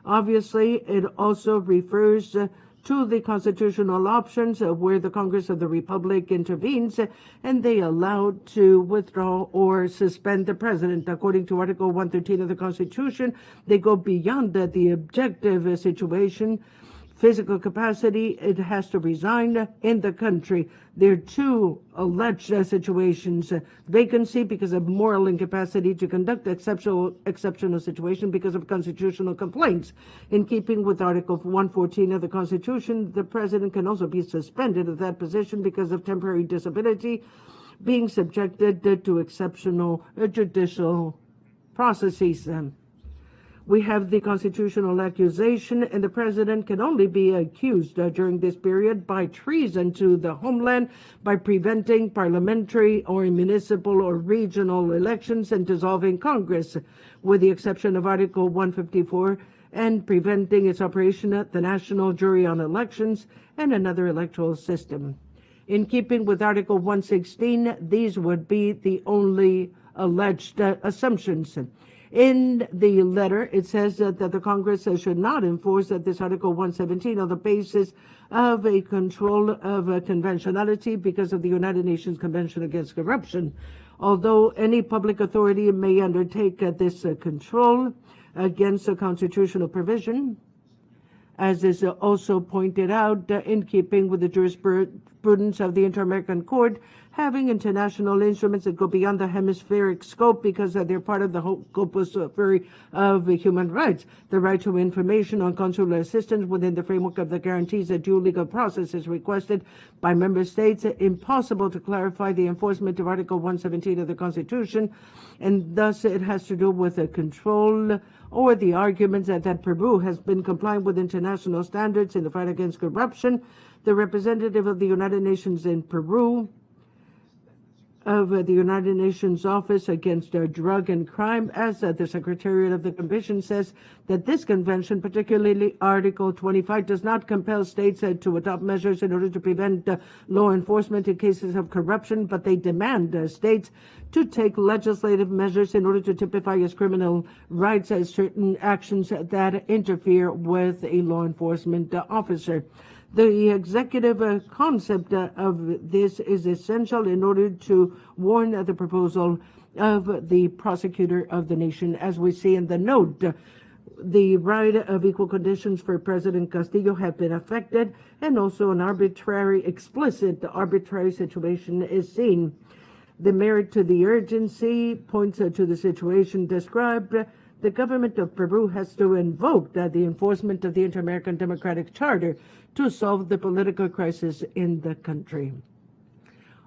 Obviously, it also refers to the constitutional options where the Congress of the Republic intervenes and they allowed to withdraw or suspend the president. According to Article 113 of the Constitution, they go beyond the objective situation. Physical capacity, it has to resign in the country. There are 2 alleged situations. Vacancy because of moral incapacity to conduct exceptional situation because of constitutional complaints. In keeping with Article 114 of the Constitution, the president can also be suspended of that position because of temporary disability, being subjected to exceptional judicial processes. We have the constitutional accusation, and the president can only be accused during this period by treason to the homeland, by preventing parliamentary or municipal or regional elections and dissolving Congress, with the exception of Article 154, and preventing its operation at the National Jury on Elections and another electoral system. In keeping with Article 116, these would be the only alleged assumptions. In the letter, it says that the Congress should not enforce this Article 117 on the basis of a control of conventionality because of the United Nations Convention Against Corruption. Although any public authority may undertake this control against a constitutional provision, as is also pointed out, in keeping with the jurisprudence of the Inter-American Court, having international instruments that go beyond the hemispheric scope because they're part of the whole corpus of human rights. The right to information on consular assistance within the framework of the guarantees that due legal process is requested by member states. Impossible to clarify the enforcement of Article 117 of the Constitution, and thus it has to do with a control or the arguments that Peru has been complying with international standards in the fight against corruption. The representative of the United Nations in Peru, of the United Nations Office Against Drug and Crime, as the Secretariat of the Commission says, that this convention, particularly Article 25, does not compel states to adopt measures in order to prevent law enforcement in cases of corruption, but they demand states to take legislative measures in order to typify as criminal rights as certain actions that interfere with a law enforcement officer. The executive concept of this is essential in order to warn the proposal of the prosecutor of the nation. As we see in the note, the right of equal conditions for President Castillo have been affected, and also an explicit arbitrary situation is seen. The merit to the urgency points to the situation described. The government of Peru has to invoke the enforcement of the Inter-American Democratic Charter to solve the political crisis in the country.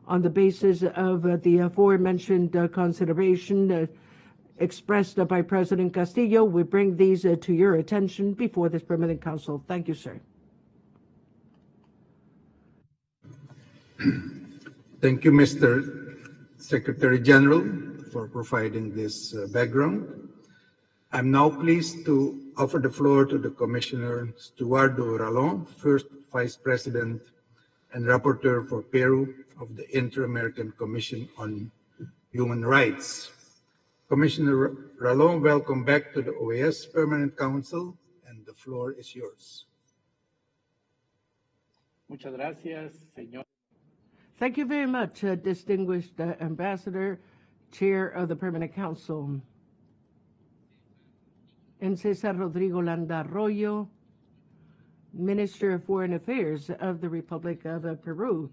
On the basis of the aforementioned consideration expressed by President Castillo, we bring these to your attention before this Permanent Council. Thank you, sir. Thank you, Mr. Secretary General, for providing this background. I'm now pleased to offer the floor to the Commissioner Stuardo Ralón, First Vice President and Rapporteur for Peru of the Inter-American Commission on Human Rights. Commissioner Ralón, welcome back to the OAS Permanent Council, and the floor is yours. Muchas gracias, señor. Thank you very much, Distinguished Ambassador, Chair of the Permanent Council. and Cesar Rodrigo Landa Arroyo, Minister of Foreign Affairs of the Republic of Peru,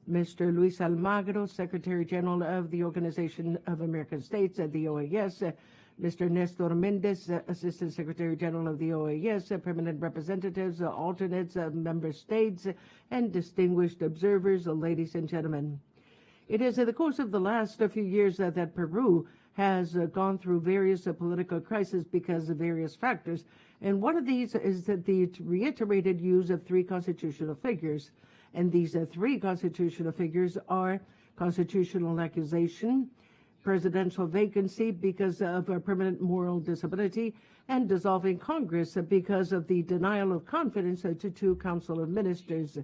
Mr. Luis Almagro, Secretary General of the Organization of American States, the OAS, Mr. Nestor Mendez, Assistant Secretary General of the OAS, permanent representatives, alternates, member states, and distinguished observers, ladies and gentlemen. It is in the course of the last few years that Peru has gone through various political crises because of various factors, and one of these is that the reiterated use of three constitutional figures. And these three constitutional figures are constitutional accusation, presidential vacancy because of a permanent moral disability, and dissolving Congress because of the denial of confidence to two Council of Ministers.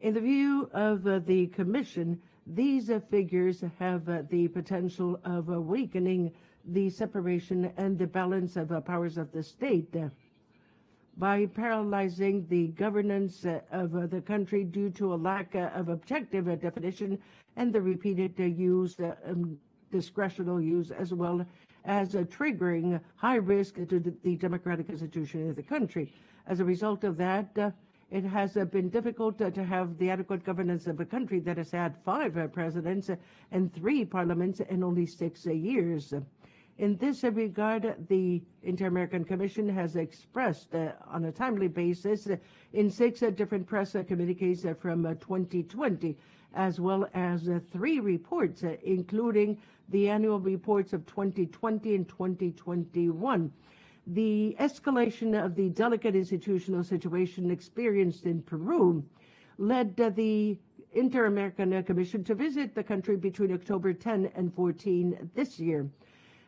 In the view of the Commission, these figures have the potential of weakening the separation and the balance of powers of the state by paralyzing the governance of the country due to a lack of objective definition and the repeated use, discretional use, as well as triggering high risk to the democratic institution of the country. As a result of that, it has been difficult to have the adequate governance of a country that has had 5 presidents and 3 parliaments in only 6 years. In this regard, the Inter-American Commission has expressed on a timely basis in 6 different press communiques from 2020, as well as 3 reports, including the annual reports of 2020 and 2021. The escalation of the delicate institutional situation experienced in Peru led the Inter-American Commission to visit the country between October 10 and 14 this year.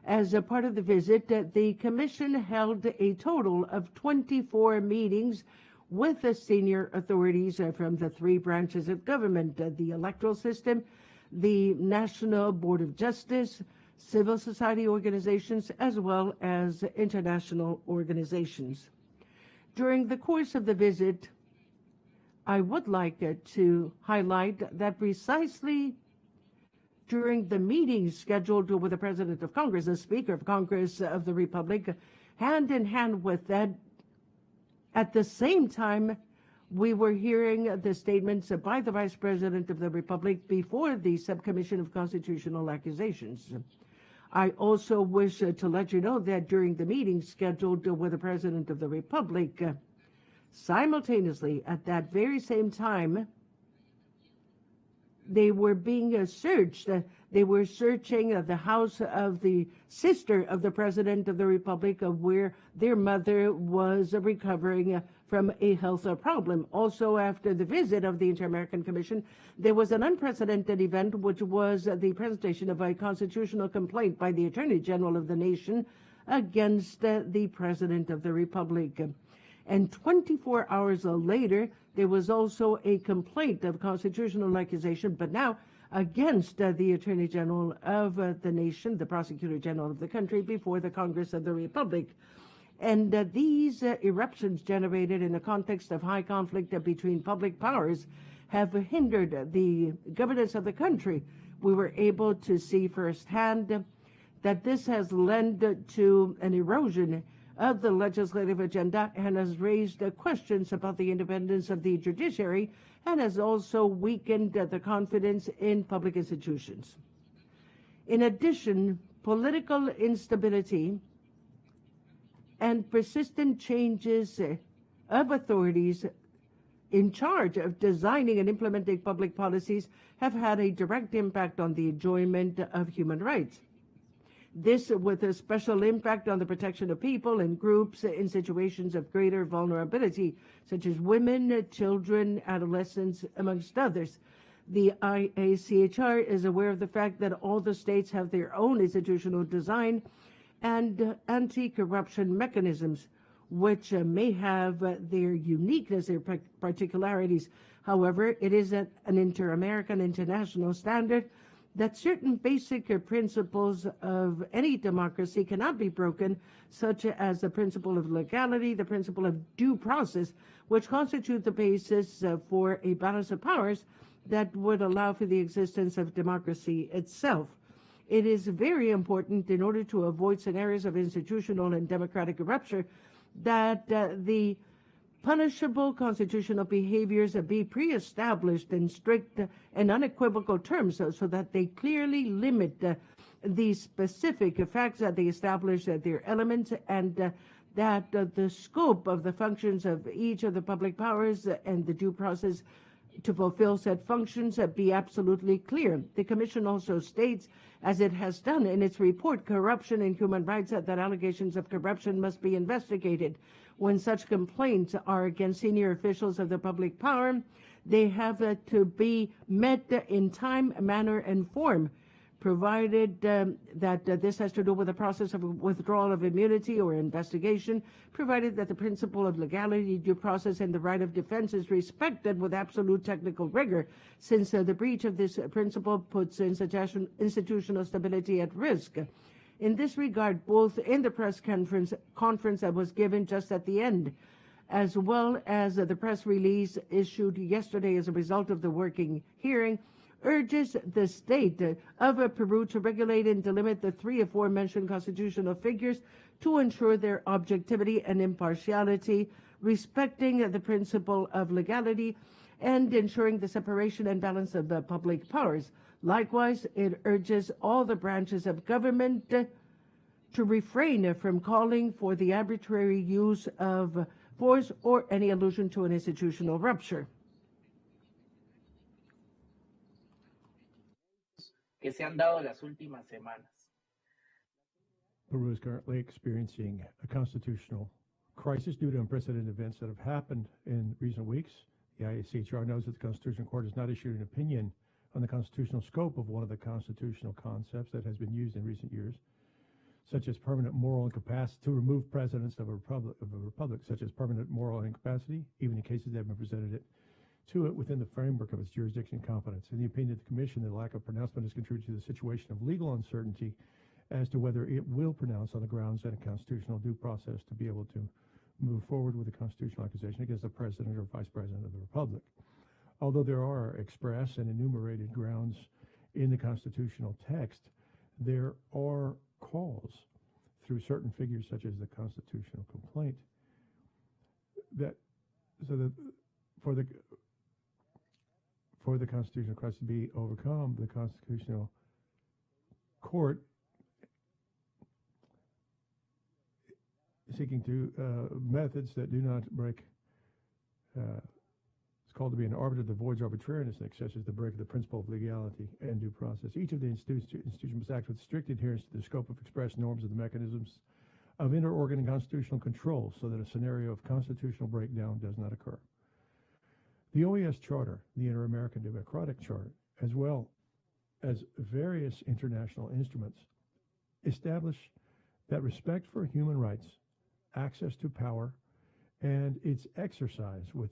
As a part of the visit, the Commission held a total of 24 meetings with the senior authorities from the 3 branches of government, the electoral system, the National Board of Justice, civil society organizations, as well as international organizations. During the course of the visit, I would like to highlight that precisely during the meetings scheduled with the President of Congress, the Speaker of Congress of the Republic, hand in hand with that, at the same time, we were hearing the statements by the Vice President of the Republic before the Subcommission of Constitutional Accusations. I also wish to let you know that during the meeting scheduled with the President of the Republic, simultaneously at that very same time, they were being searched. They were searching the house of the sister of the President of the Republic, where their mother was recovering from a health problem. Also, after the visit of the Inter-American Commission, there was an unprecedented event, which was the presentation of a constitutional complaint by the Attorney General of the nation against the President of the Republic. And 24 hours later, there was also a complaint of constitutional accusation, but now against the Attorney General of the nation, the Prosecutor General of the country, before the Congress of the Republic. And these eruptions generated in the context of high conflict between public powers have hindered the governance of the country. We were able to see firsthand that this has led to an erosion of the legislative agenda and has raised questions about the independence of the judiciary and has also weakened the confidence in public institutions. In addition, political instability and persistent changes of authorities in charge of designing and implementing public policies have had a direct impact on the enjoyment of human rights. This with a special impact on the protection of people and groups in situations of greater vulnerability, such as women, children, adolescents, amongst others. The IACHR is aware of the fact that all the states have their own institutional design and anti-corruption mechanisms, which may have their uniqueness, their particularities. However, it is an inter-American international standard that certain basic principles of any democracy cannot be broken, such as the principle of legality, the principle of due process, which constitute the basis for a balance of powers that would allow for the existence of democracy itself. it is very important in order to avoid scenarios of institutional and democratic rupture that the punishable constitutional behaviors be pre-established in strict and unequivocal terms so that they clearly limit the specific facts that they establish their elements, and that the scope of the functions of each of the public powers and the due process to fulfill said functions be absolutely clear. The Commission also states, as it has done in its report, Corruption and Human Rights, that allegations of corruption must be investigated. When such complaints are against senior officials of the public power, they have to be met in time, manner, and form, provided that this has to do with the process of withdrawal of immunity or investigation, provided that the principle of legality, due process, and the right of defense is respected with absolute technical rigor, since the breach of this principle puts institutional stability at risk. In this regard, both in the press conference that was given just at the end, as well as the press release issued yesterday as a result of the working hearing, urges the state of Peru to regulate and delimit the three aforementioned constitutional figures to ensure their objectivity and impartiality, respecting the principle of legality and ensuring the separation and balance of the public powers. Likewise, it urges all the branches of government to refrain from calling for the arbitrary use of force or any allusion to an institutional rupture. Que se han dado las últimas semanas. Peru is currently experiencing a constitutional crisis due to unprecedented events that have happened in recent weeks. The ICHR knows that the Constitutional Court has not issued an opinion on the constitutional scope of one of the constitutional concepts that has been used in recent years, such as permanent moral incapacity, to remove presidents of a republic, such as permanent moral incapacity, even in cases that have been presented to it within the framework of its jurisdiction and competence. In the opinion of the Commission, the lack of pronouncement has contributed to the situation of legal uncertainty as to whether it will pronounce on the grounds that a constitutional due process to be able to move forward with a constitutional accusation against the President or Vice President of the Republic. Although there are express and enumerated grounds in the constitutional text, there are calls through certain figures such as the constitutional complaint that for the constitutional crisis to be overcome, the Constitutional Court seeking to methods that do not break, it's called to be an arbiter that avoids arbitrariness and excesses the break of the principle of legality and due process. Each of the institutions must act with strict adherence to the scope of express norms of the mechanisms of inter-organ and constitutional control so that a scenario of constitutional breakdown does not occur. The OAS Charter, the Inter-American Democratic Charter, as well as various international instruments, establish that respect for human rights, access to power, and its exercise with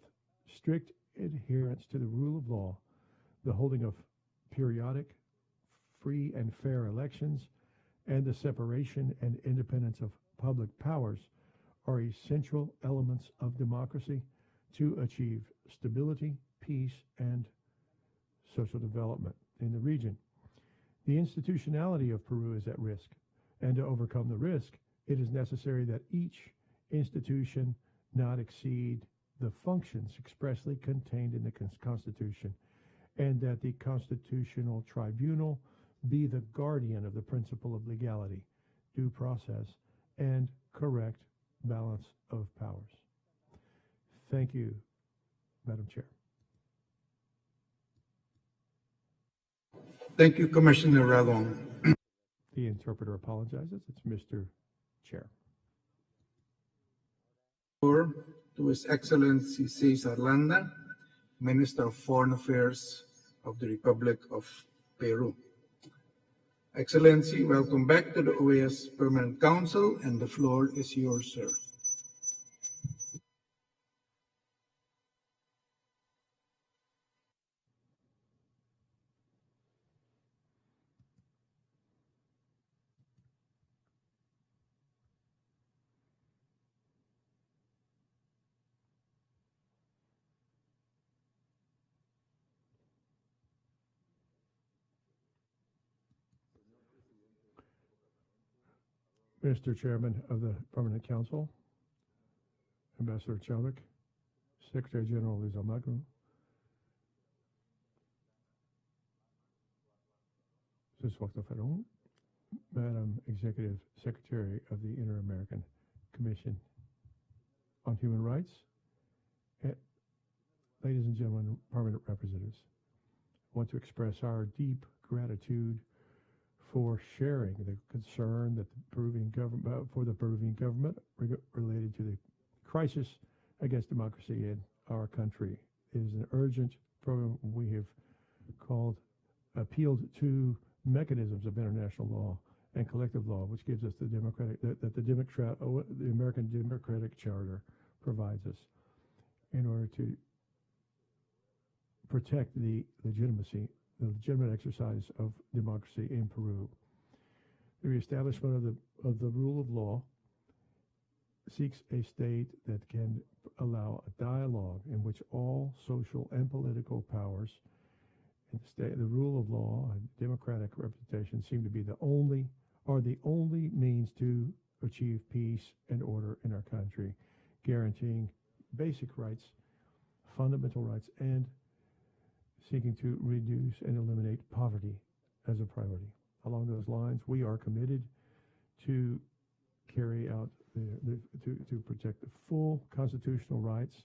strict adherence to the rule of law, the holding of periodic, free and fair elections, and the separation and independence of public powers are essential elements of democracy to achieve stability, peace, and social development in the region. The institutionality of Peru is at risk, and to overcome the risk, it is necessary that each institution not exceed the functions expressly contained in the Constitution, and that the Constitutional Tribunal be the guardian of the principle of legality, due process, and correct balance of powers. Thank you, Madam Chair. Thank you, Commissioner Ralong. The interpreter apologizes. It's Mr. Chair. To His Excellency Cesar Landa, Minister of Foreign Affairs of the Republic of Peru. Excellency, welcome back to the OAS Permanent Council, and the floor is yours, sir. Mr. Chairman of the Permanent Council, Ambassador Chowdhury, Secretary General Liz Almagro, Siswakta Farong, Madam Executive Secretary of the Inter-American Commission on Human Rights, ladies and gentlemen, permanent representatives, I want to express our deep gratitude for sharing the concern that the Peruvian government, related to the crisis against democracy in our country. It is an urgent program. We have appealed to mechanisms of international law and collective law, which gives us the American Democratic Charter provides us in order to protect the legitimate exercise of democracy in Peru. The reestablishment of the rule of law seeks a state that can allow a dialogue in which all social and political powers in the rule of law and democratic representation seem to be the only means to achieve peace and order in our country, guaranteeing basic rights, fundamental rights, and seeking to reduce and eliminate poverty as a priority. Along those lines, we are committed to carry out to protect the full constitutional rights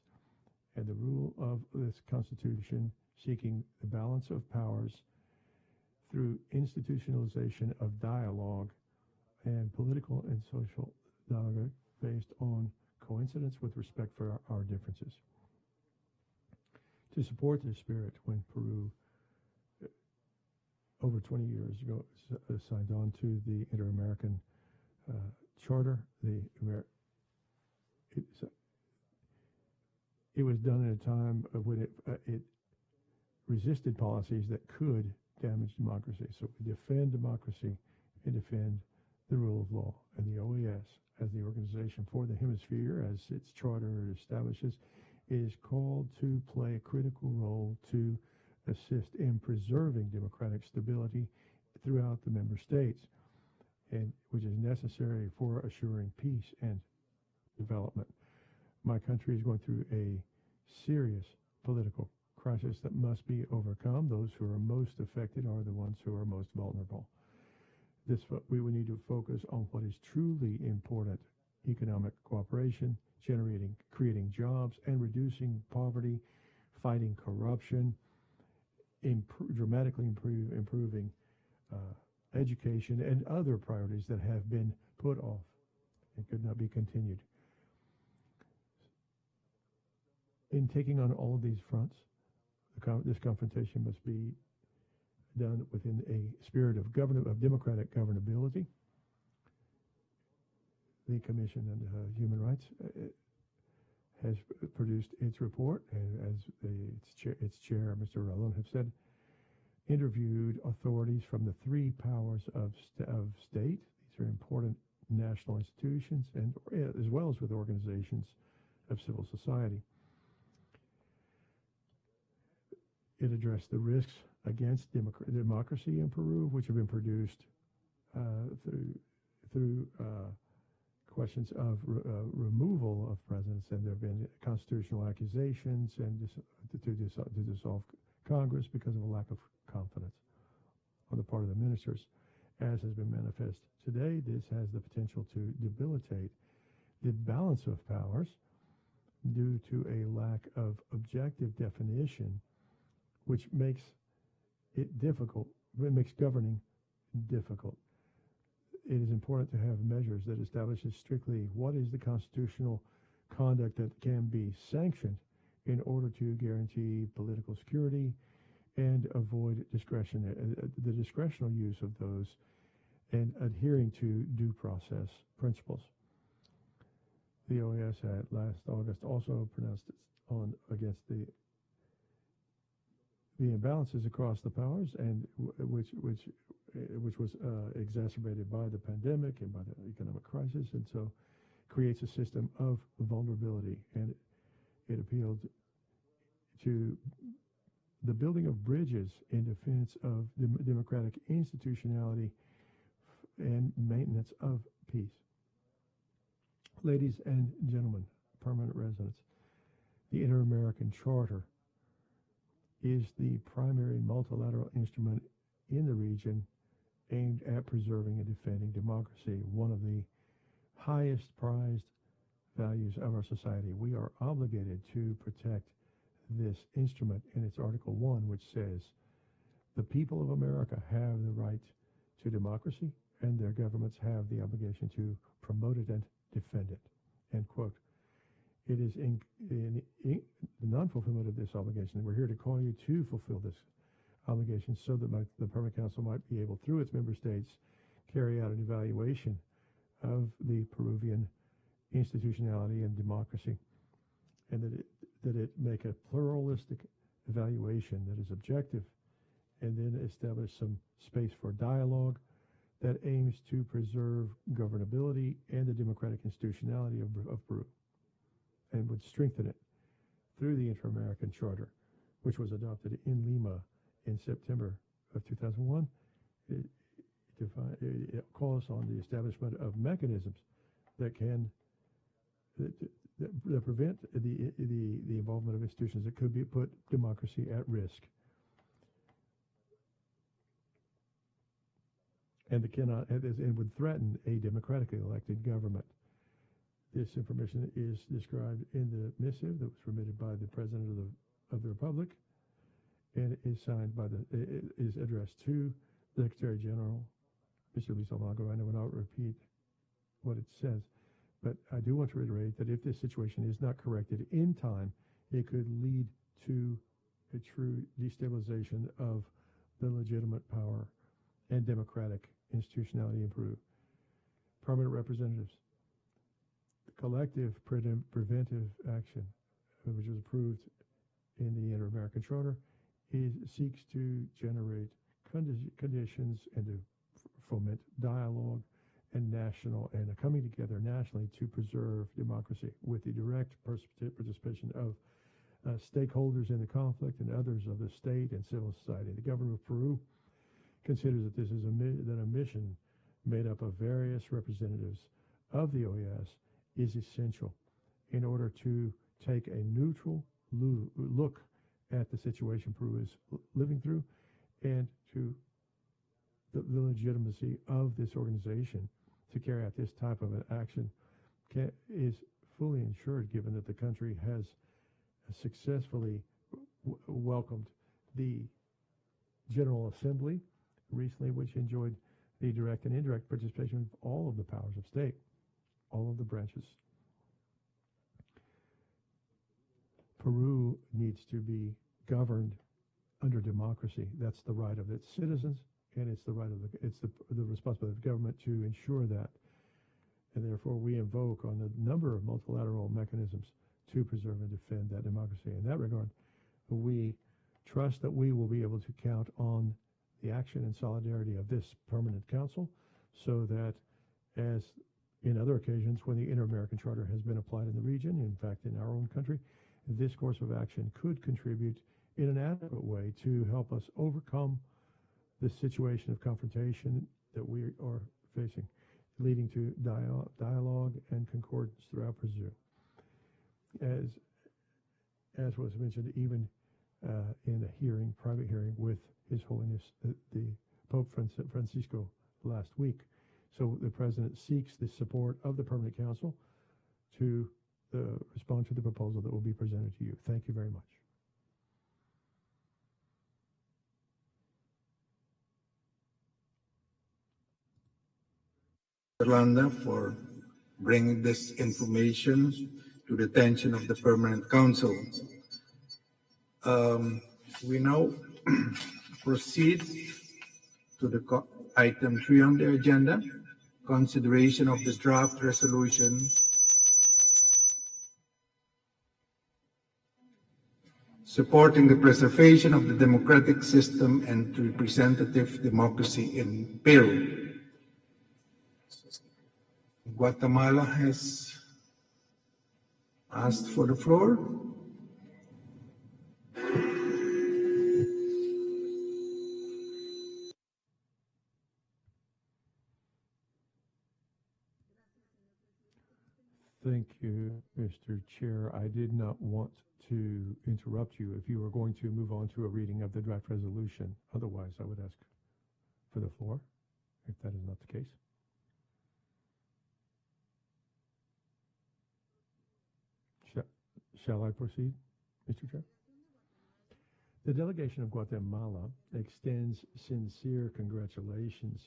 and the rule of this Constitution, seeking the balance of powers through institutionalization of dialogue and political and social dialogue based on coincidence with respect for our differences. To support this spirit, when Peru, over 20 years ago, signed on to the Inter-American Charter, it was done at a time when it resisted policies that could damage democracy. So we defend democracy and defend the rule of law. And the OAS, as the organization for the hemisphere, as its charter establishes, is called to play a critical role to assist in preserving democratic stability throughout the member states, and which is necessary for assuring peace and development. My country is going through a serious political crisis that must be overcome. Those who are most affected are the ones who are most vulnerable. We would need to focus on what is truly important: economic cooperation, creating jobs and reducing poverty, fighting corruption, dramatically improving education, and other priorities that have been put off and could not be continued. In taking on all of these fronts, this confrontation must be done within a spirit of democratic governability. The Commission on Human Rights has produced its report, and as its chair, Mr. Ralon, have said, interviewed authorities from the three powers of state. These are important national institutions, and as well as with organizations of civil society. It addressed the risks against democracy in Peru, which have been produced through questions of removal of presidents, and there have been constitutional accusations and to dissolve Congress because of a lack of confidence on the part of the ministers. As has been manifest today, this has the potential to debilitate the balance of powers due to a lack of objective definition, which makes it difficult. It makes governing difficult. It is important to have measures that establishes strictly what is the constitutional conduct that can be sanctioned in order to guarantee political security and avoid the discretional use of those, and adhering to due process principles. The OAS had last August also pronounced against the imbalances across the powers, and which was exacerbated by the pandemic and by the economic crisis, and so creates a system of vulnerability. And it appealed to the building of bridges in defense of democratic institutionality and maintenance of peace. Ladies and gentlemen, permanent residents, the Inter-American Charter is the primary multilateral instrument in the region aimed at preserving and defending democracy, one of the highest prized values of our society. We are obligated to protect this instrument in its Article 1, which says, the people of America have the right to democracy, and their governments have the obligation to promote it and defend it. End quote. It is in the non-fulfillment of this obligation, and we're here to call you to fulfill this obligation so that the Permanent Council might be able, through its member states, carry out an evaluation of the Peruvian institutionality and democracy, and that it make a pluralistic evaluation that is objective, and then establish some space for dialogue that aims to preserve governability and the democratic institutionality of Peru, and would strengthen it through the Inter-American Charter, which was adopted in Lima in September of 2001. It calls on the establishment of mechanisms that can that prevent the involvement of institutions that could put democracy at risk, and would threaten a democratically elected government. This information is described in the missive that was remitted by the President of the Republic, and is signed by is addressed to the Secretary General, Mr. Luis Almagro. I will not repeat what it says, but I do want to reiterate that if this situation is not corrected in time, it could lead to a true destabilization of the legitimate power and democratic institutionality in Peru. Permanent representatives, the collective preventive action, which was approved in the Inter-American Charter, seeks to generate conditions and to foment dialogue and a coming together nationally to preserve democracy with the direct participation of stakeholders in the conflict and others of the state and civil society. The government of Peru considers that this is a mission made up of various representatives of the OAS is essential in order to take a neutral look at the situation Peru is living through, and to the legitimacy of this organization to carry out this type of an action is fully ensured, given that the country has successfully welcomed the General Assembly recently, which enjoyed the direct and indirect participation of all of the powers of state, all of the branches. Peru needs to be governed under democracy. That's the right of its citizens, and it's the right of the responsibility of the government to ensure that. And therefore, we invoke on a number of multilateral mechanisms to preserve and defend that democracy. In that regard, we trust that we will be able to count on the action and solidarity of this permanent council, so that, as in other occasions when the Inter-American Charter has been applied in the region, in fact in our own country, this course of action could contribute in an adequate way to help us overcome the situation of confrontation that we are facing, leading to dialogue and concordance throughout Peru. As was mentioned, even in a private hearing with His Holiness the Pope Francisco last week. So the President seeks the support of the Permanent Council to respond to the proposal that will be presented to you. Thank you very much. Yolanda, for bringing this information to the attention of the Permanent Council. We now proceed to the item 3 on the agenda, consideration of the draft resolution supporting the preservation of the democratic system and representative democracy in Peru. Guatemala has asked for the floor. Mr. Chair. I did not want to interrupt you if you were going to move on to a reading of the draft resolution. Otherwise, I would ask for the floor, if that is not the case. Shall I proceed, Mr. Chair? The delegation of Guatemala extends sincere congratulations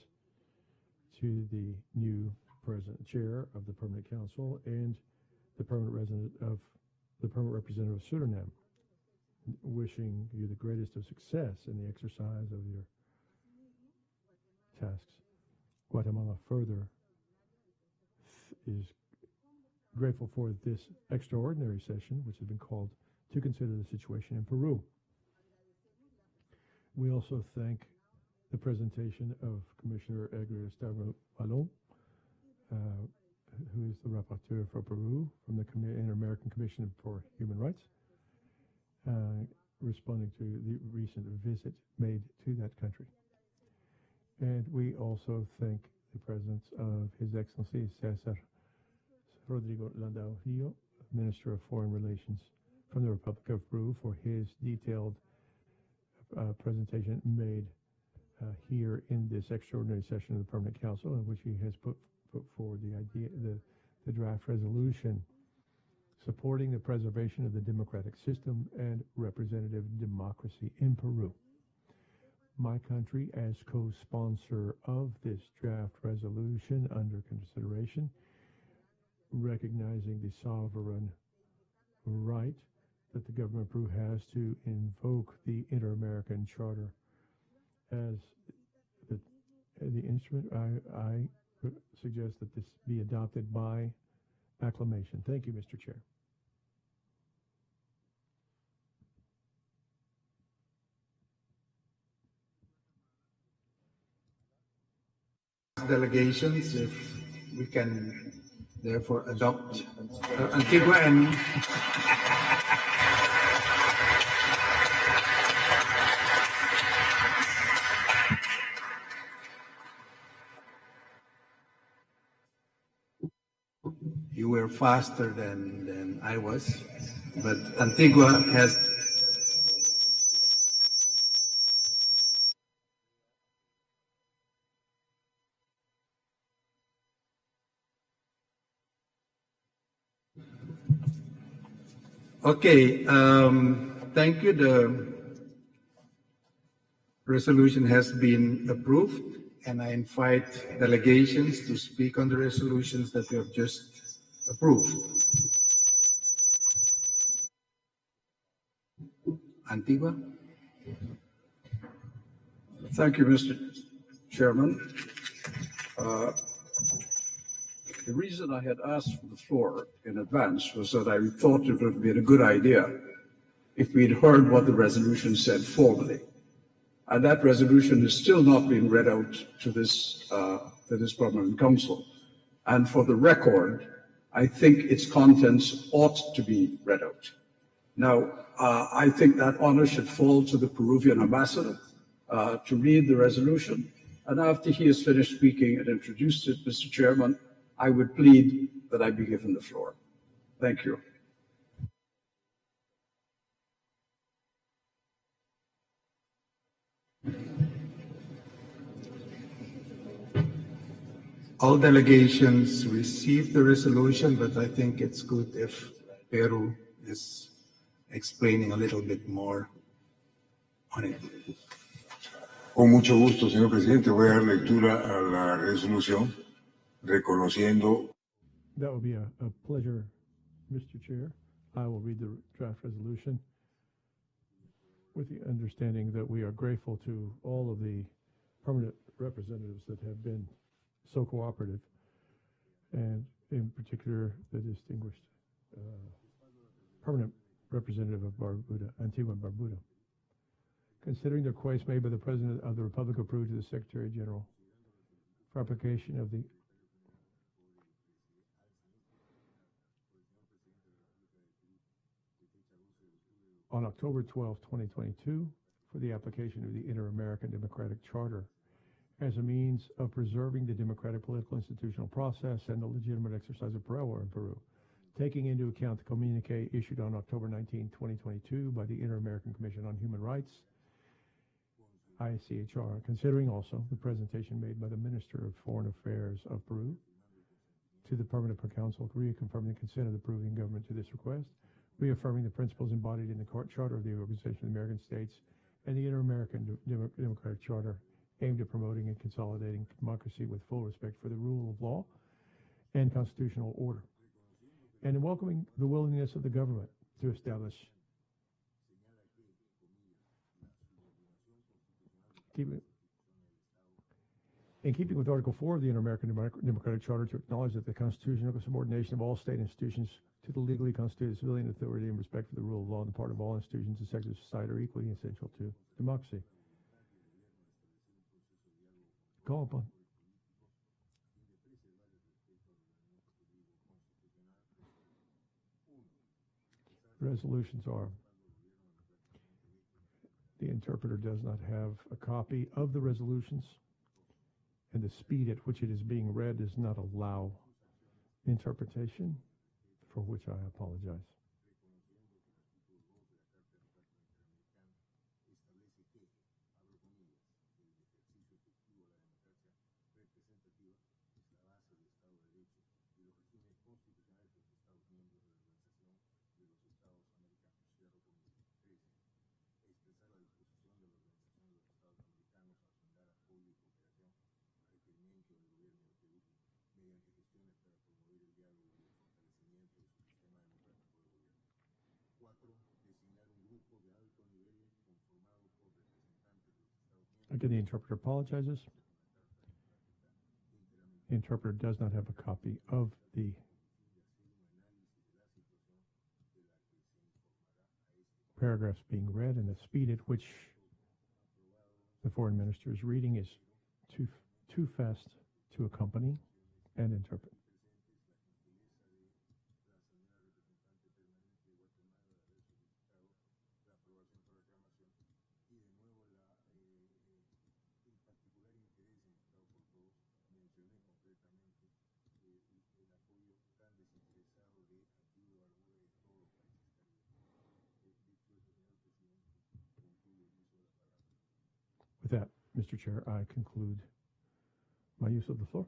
to the new chair of the Permanent Council and the permanent representative of Suriname, wishing you the greatest of success in the exercise of your tasks. Guatemala further is grateful for this extraordinary session, which has been called to consider the situation in Peru. We also thank the presentation of Commissioner Edgar Esteban, who is the rapporteur for Peru from the Inter-American Commission for Human Rights, responding to the recent visit made to that country. And we also thank the presence of His Excellency Cesar Rodrigo Landau-Rio, Minister of Foreign Relations from the Republic of Peru, for his detailed presentation made here in this extraordinary session of the Permanent Council, in which he has put forward the draft resolution supporting the preservation of the democratic system and representative democracy in Peru. My country, as co-sponsor of this draft resolution under consideration, recognizing the sovereign right that the government of Peru has to invoke the Inter-American Charter as the instrument, I suggest that this be adopted by acclamation. Thank you, Mr. Chair. Delegations, if we can therefore adopt Antigua and you were faster than I was, but Antigua has okay. Thank you. The resolution has been approved, and I invite delegations to speak on the resolutions that we have just approved. Antigua. Thank you, Mr. Chairman. The reason I had asked for the floor in advance was that I thought it would have been a good idea if we'd heard what the resolution said formally. And that resolution has still not been read out to this Permanent Council. And for the record, I think its contents ought to be read out. Now, I think that honor should fall to the Peruvian ambassador to read the resolution. And after he has finished speaking and introduced it, Mr. Chairman, I would plead that I be given the floor. Thank you. All delegations received the resolution, but I think it's good if Peru is explaining a little bit more on it. Con mucho gusto, señor presidente. Voy a dar lectura a la resolución, reconociendo. That will be a pleasure, Mr. Chair. I will read the draft resolution with the understanding that we are grateful to all of the permanent representatives that have been so cooperative, and in particular the distinguished permanent representative of Barbuda, Antigua and Barbuda. Considering the request made by the President of the Republic of Peru to the Secretary General for application of the on October 12, 2022, for the application of the Inter-American Democratic Charter as a means of preserving the democratic political institutional process and the legitimate exercise of power in Peru. taking into account the communique issued on October 19, 2022 by the Inter-American Commission on Human Rights, ICHR, considering also the presentation made by the Minister of Foreign Affairs of Peru to the Permanent Council, reconfirming the consent of the Peruvian government to this request, reaffirming the principles embodied in the Charter of the Organization of the American States and the Inter-American Democratic Charter aimed at promoting and consolidating democracy with full respect for the rule of law and constitutional order, and in welcoming the willingness of the government to establish in keeping with Article 4 of the Inter-American Democratic Charter, to acknowledge that the constitutional subordination of all state institutions to the legally constituted civilian authority and respect for the rule of law on the part of all institutions and sectors of society are equally essential to democracy. Call upon. Resolutions are: the interpreter does not have a copy of the resolutions, and the speed at which it is being read does not allow interpretation, for which I apologize. Again, the interpreter apologizes. The interpreter does not have a copy of the paragraphs being read, and the speed at which the foreign minister is reading is too fast to accompany and interpret. With that, Mr. Chair, I conclude my use of the floor.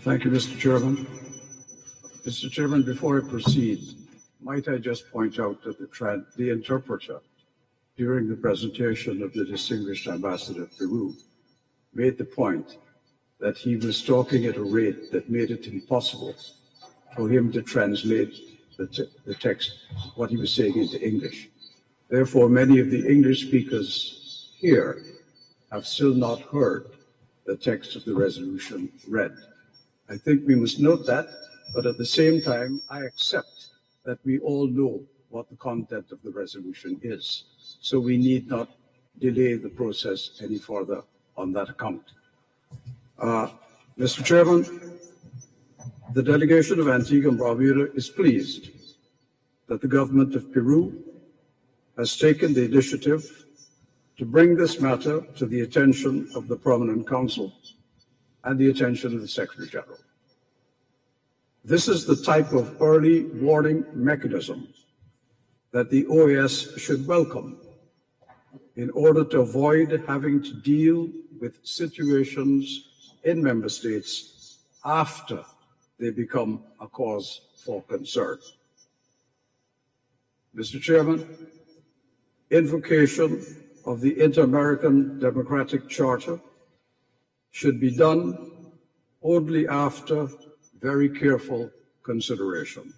Thank you, Mr. Chairman. Mr. Chairman, before I proceed, might I just point out that the interpreter, during the presentation of the distinguished ambassador of Peru, made the point that he was talking at a rate that made it impossible for him to translate the text, what he was saying, into English. Therefore, many of the English speakers here have still not heard the text of the resolution read. I think we must note that, but at the same time, I accept that we all know what the content of the resolution is, so we need not delay the process any further on that account. Mr. Chairman, the delegation of Antigua and Barbuda is pleased that the government of Peru has taken the initiative to bring this matter to the attention of the Permanent Council and the attention of the Secretary General. This is the type of early warning mechanism that the OAS should welcome in order to avoid having to deal with situations in member states after they become a cause for concern. Mr. Chairman, invocation of the Inter-American Democratic Charter should be done only after very careful consideration,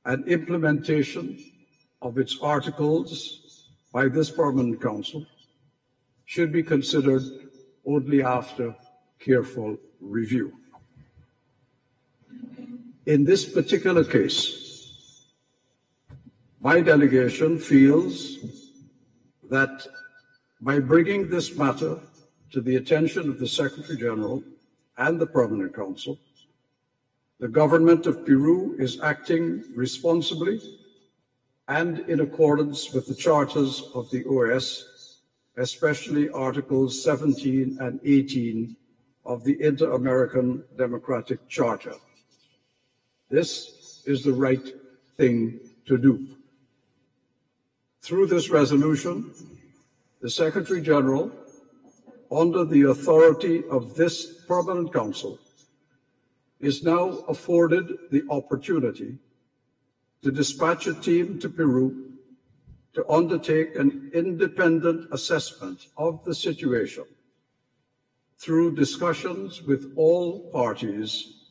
and implementation of its articles by this Permanent Council should be considered only after careful review. In this particular case, my delegation feels that by bringing this matter to the attention of the Secretary General and the Permanent Council, the government of Peru is acting responsibly and in accordance with the charters of the OAS, especially Articles 17 and 18 of the Inter-American Democratic Charter. This is the right thing to do. Through this resolution, the Secretary General, under the authority of this Permanent Council, is now afforded the opportunity to dispatch a team to Peru to undertake an independent assessment of the situation through discussions with all parties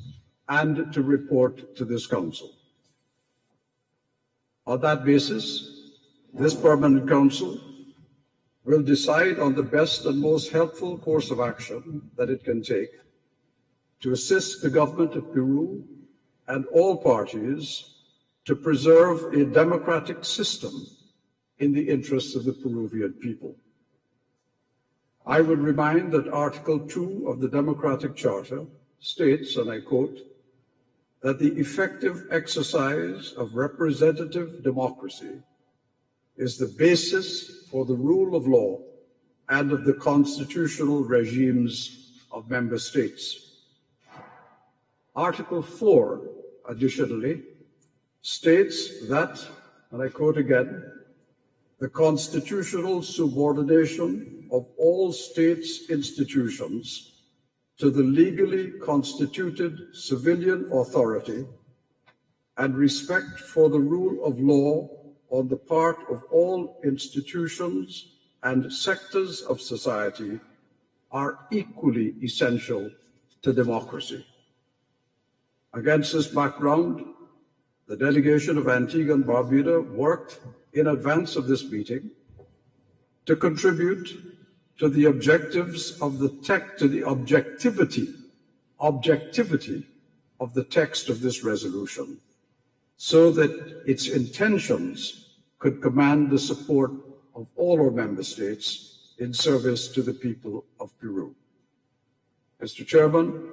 and to report to this Council. On that basis, this Permanent Council will decide on the best and most helpful course of action that it can take to assist the government of Peru and all parties to preserve a democratic system in the interests of the Peruvian people. I would remind that Article 2 of the Democratic Charter states, and I quote, that the effective exercise of representative democracy is the basis for the rule of law and of the constitutional regimes of member states. Article 4, additionally, states that, and I quote again, the constitutional subordination of all states' institutions to the legally constituted civilian authority and respect for the rule of law on the part of all institutions and sectors of society are equally essential to democracy. Against this background, the delegation of Antigua and Barbuda worked in advance of this meeting to contribute to the objectives of the text, to the objectivity of the text of this resolution, so that its intentions could command the support of all our member states in service to the people of Peru. Mr. Chairman,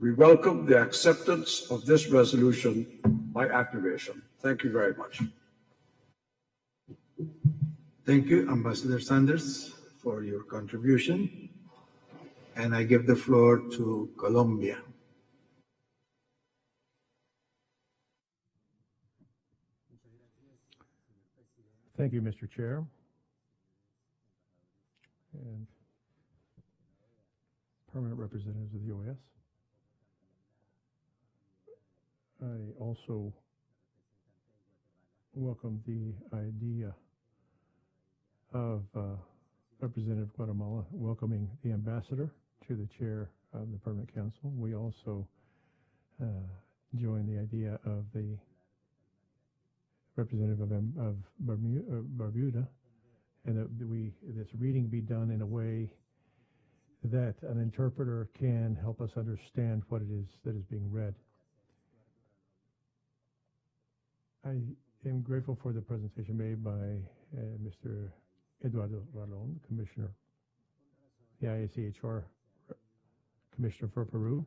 we welcome the acceptance of this resolution by acclamation. Thank you very much. Thank you, Ambassador Sanders, for your contribution. And I give the floor to Colombia. Thank you, Mr. Chair. And permanent representatives of the OAS. I also welcome the idea of Representative Guatemala welcoming the ambassador to the chair of the Permanent Council. We also join the idea of the representative of Barbuda, and that this reading be done in a way that an interpreter can help us understand what it is that is being read. I am grateful for the presentation made by Mr. Eduardo Ralón, Commissioner, the IACHR Commissioner for Peru.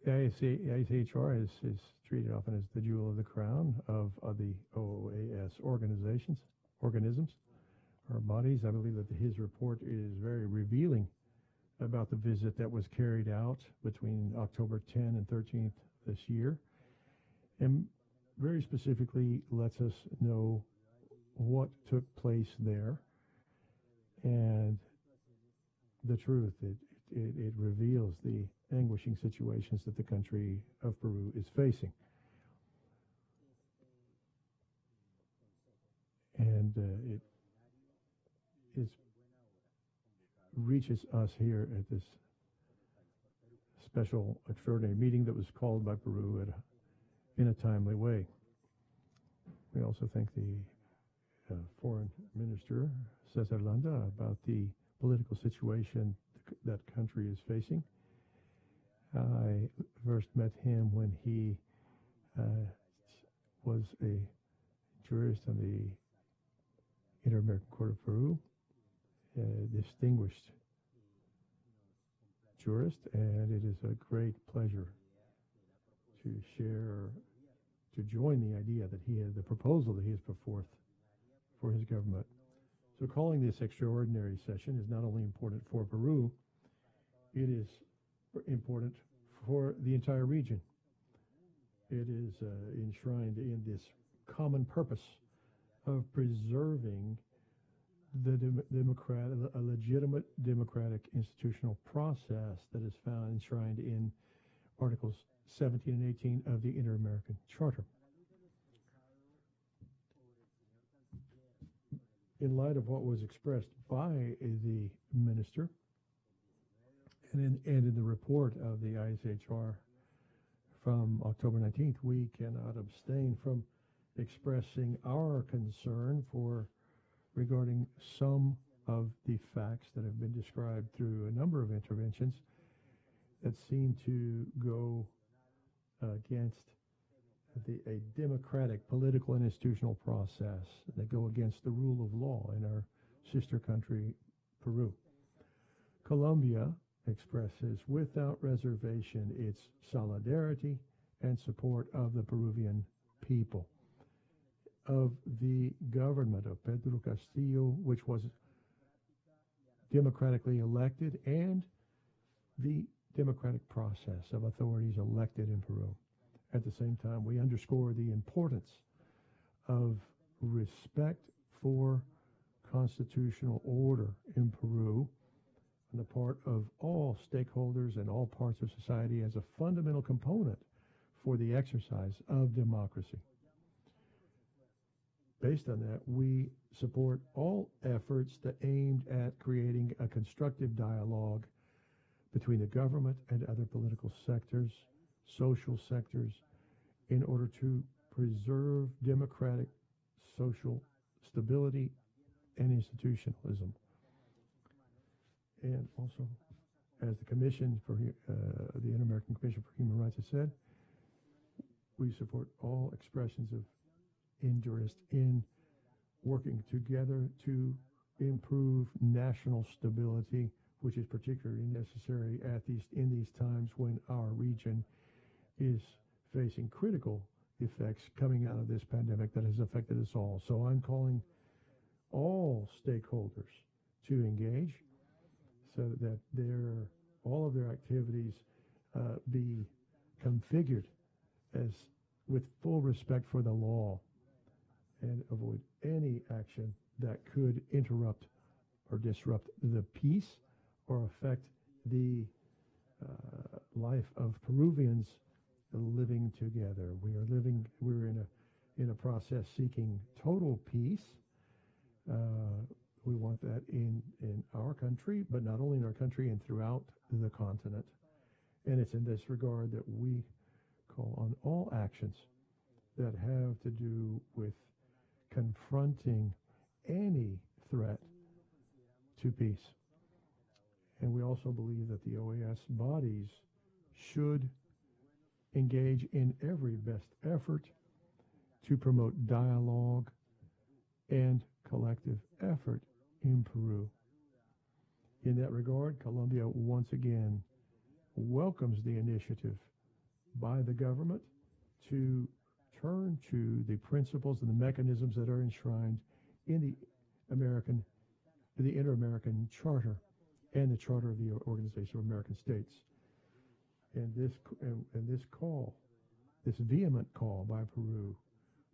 The IACHR is treated often as the jewel of the crown of the OAS organisms, or bodies. I believe that his report is very revealing about the visit that was carried out between October 10 and 13th this year, and very specifically lets us know what took place there and the truth. It reveals the anguishing situations that the country of Peru is facing. And it reaches us here at this special extraordinary meeting that was called by Peru in a timely way. We also thank the Foreign Minister, Cesar Landa, about the political situation that country is facing. I first met him when he was a jurist on the Inter-American Court of Peru, a distinguished jurist, and it is a great pleasure to share, to join the idea that the proposal that he has put forth for his government. So calling this extraordinary session is not only important for Peru, it is important for the entire region. It is enshrined in this common purpose of preserving a legitimate democratic institutional process that is found enshrined in Articles 17 and 18 of the Inter-American Charter. In light of what was expressed by the minister and in the report of the ISHR from October 19th, we cannot abstain from expressing our concern regarding some of the facts that have been described through a number of interventions that seem to go against a democratic political and institutional process, that go against the rule of law in our sister country, Peru. Colombia expresses without reservation its solidarity and support of the Peruvian people, of the government of Pedro Castillo, which was democratically elected, and the democratic process of authorities elected in Peru. At the same time, we underscore the importance of respect for constitutional order in Peru on the part of all stakeholders and all parts of society as a fundamental component for the exercise of democracy. Based on that, we support all efforts that aimed at creating a constructive dialogue between the government and other political sectors, social sectors, in order to preserve democratic social stability and institutionalism. And also, as the Commission for the Inter-American Commission for Human Rights has said, we support all expressions of interest in working together to improve national stability, which is particularly necessary in these times when our region is facing critical effects coming out of this pandemic that has affected us all. So I'm calling all stakeholders to engage so that all of their activities be configured as with full respect for the law, and avoid any action that could interrupt or disrupt the peace or affect the life of Peruvians living together. We're in a process seeking total peace. We want that in our country, but not only in our country and throughout the continent. And it's in this regard that we call on all actions that have to do with confronting any threat to peace. And we also believe that the OAS bodies should engage in every best effort to promote dialogue and collective effort in Peru. In that regard, Colombia once again welcomes the initiative by the government to turn to the principles and the mechanisms that are enshrined in the Inter-American Charter and the Charter of the Organization of American States. And this call, this vehement call by Peru,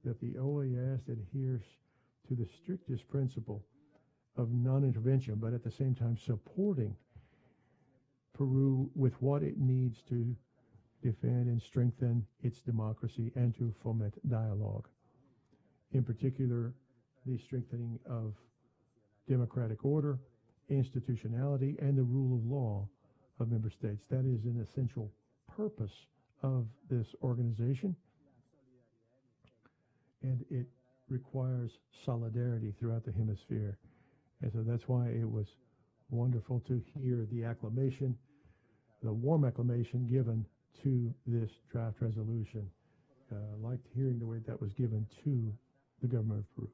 that the OAS adheres to the strictest principle of non-intervention, but at the same time supporting Peru with what it needs to defend and strengthen its democracy and to foment dialogue. In particular, the strengthening of democratic order, institutionality, and the rule of law of member states. That is an essential purpose of this organization, and it requires solidarity throughout the hemisphere. And so that's why it was wonderful to hear the acclamation, the warm acclamation given to this draft resolution. Liked hearing the way that was given to the government of Peru.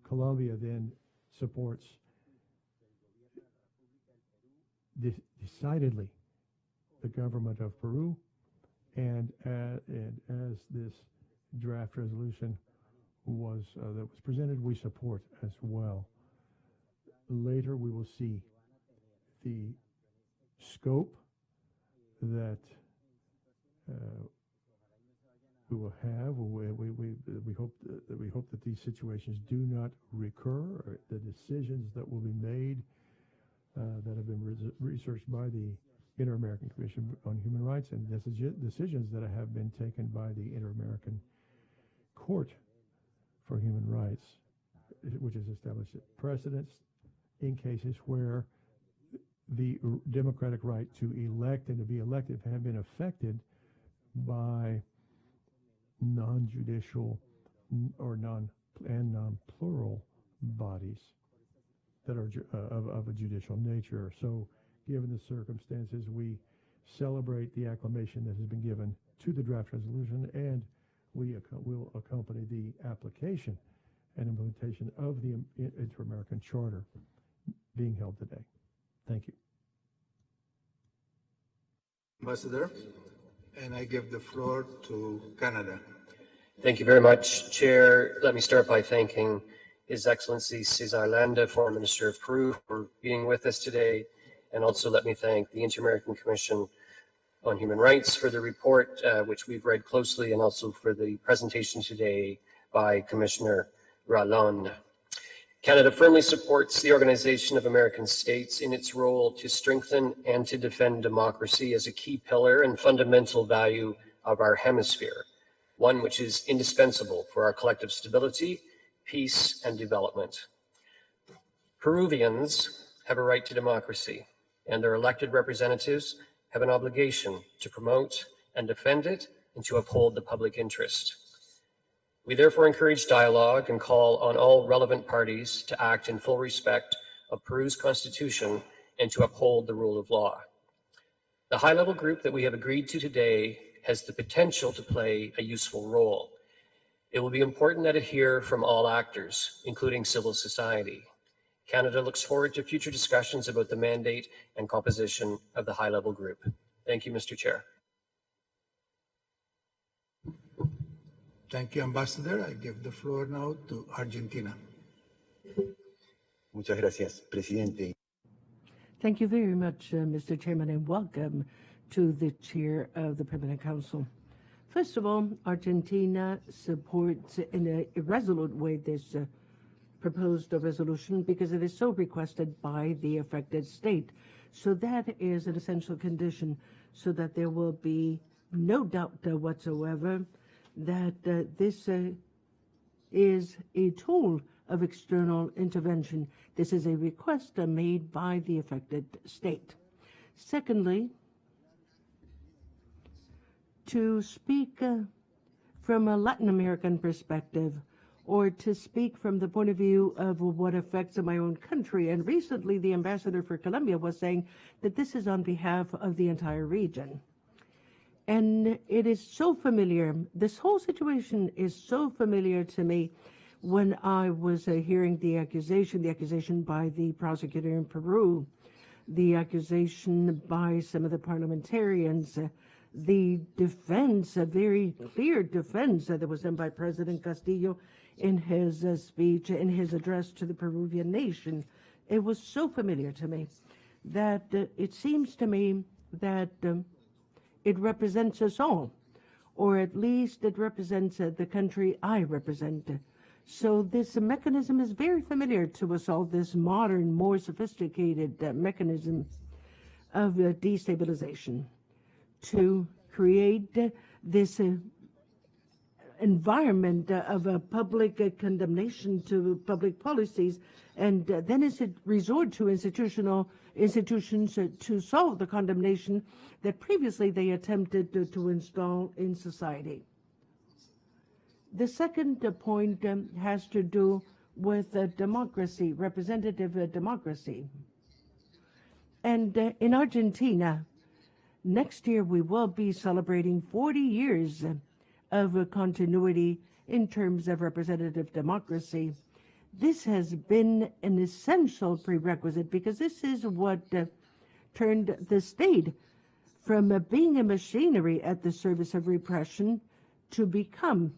Colombia then supports decidedly the government of Peru, and as this draft resolution was that was presented, we support as well. Later, we will see the scope that we will have. We hope that these situations do not recur. Or the decisions that will be made that have been researched by the Inter-American Commission on Human Rights, and decisions that have been taken by the Inter-American Court for Human Rights, which has established precedents in cases where the democratic right to elect and to be elected have been affected by non-judicial or non-plural bodies that are of a judicial nature. So given the circumstances, we celebrate the acclamation that has been given to the draft resolution, and we will accompany the application and implementation of the Inter-American Charter being held today. Thank you. Ambassador, and I give the floor to Canada. Thank you very much, Chair. Let me start by thanking His Excellency Cesar Landa, Foreign Minister of Peru, for being with us today. And also let me thank the Inter-American Commission on Human Rights for the report, which we've read closely, and also for the presentation today by Commissioner Ralón. Canada firmly supports the Organization of American States in its role to strengthen and to defend democracy as a key pillar and fundamental value of our hemisphere, one which is indispensable for our collective stability, peace, and development. Peruvians have a right to democracy, and their elected representatives have an obligation to promote and defend it and to uphold the public interest. We therefore encourage dialogue and call on all relevant parties to act in full respect of Peru's constitution and to uphold the rule of law. The high-level group that we have agreed to today has the potential to play a useful role. It will be important that it hear from all actors, including civil society. Canada looks forward to future discussions about the mandate and composition of the high-level group. Thank you, Mr. Chair. Thank you, Ambassador. I give the floor now to Argentina. Muchas gracias, Presidente. Thank you very much, Mr. Chairman, and welcome to the Chair of the Permanent Council. First of all, Argentina supports in a resolute way this proposed resolution because it is so requested by the affected state. So that is an essential condition so that there will be no doubt whatsoever that this is a tool of external intervention. This is a request made by the affected state. Secondly, to speak from a Latin American perspective, or to speak from the point of view of what affects my own country. And recently, the ambassador for Colombia was saying that this is on behalf of the entire region. And it is so familiar. This whole situation is so familiar to me when I was hearing the accusation by the prosecutor in Peru, the accusation by some of the parliamentarians, the defense, a very clear defense that was done by President Castillo in his speech, in his address to the Peruvian nation. It was so familiar to me that it seems to me that it represents us all, or at least it represents the country I represent. So this mechanism is very familiar to us all, this modern, more sophisticated mechanism of destabilization to create this environment of a public condemnation to public policies, and then is it resort to institutions to solve the condemnation that previously they attempted to install in society. The second point has to do with democracy, representative democracy. And in Argentina, next year we will be celebrating 40 years of continuity in terms of representative democracy. This has been an essential prerequisite because this is what turned the state from being a machinery at the service of repression to become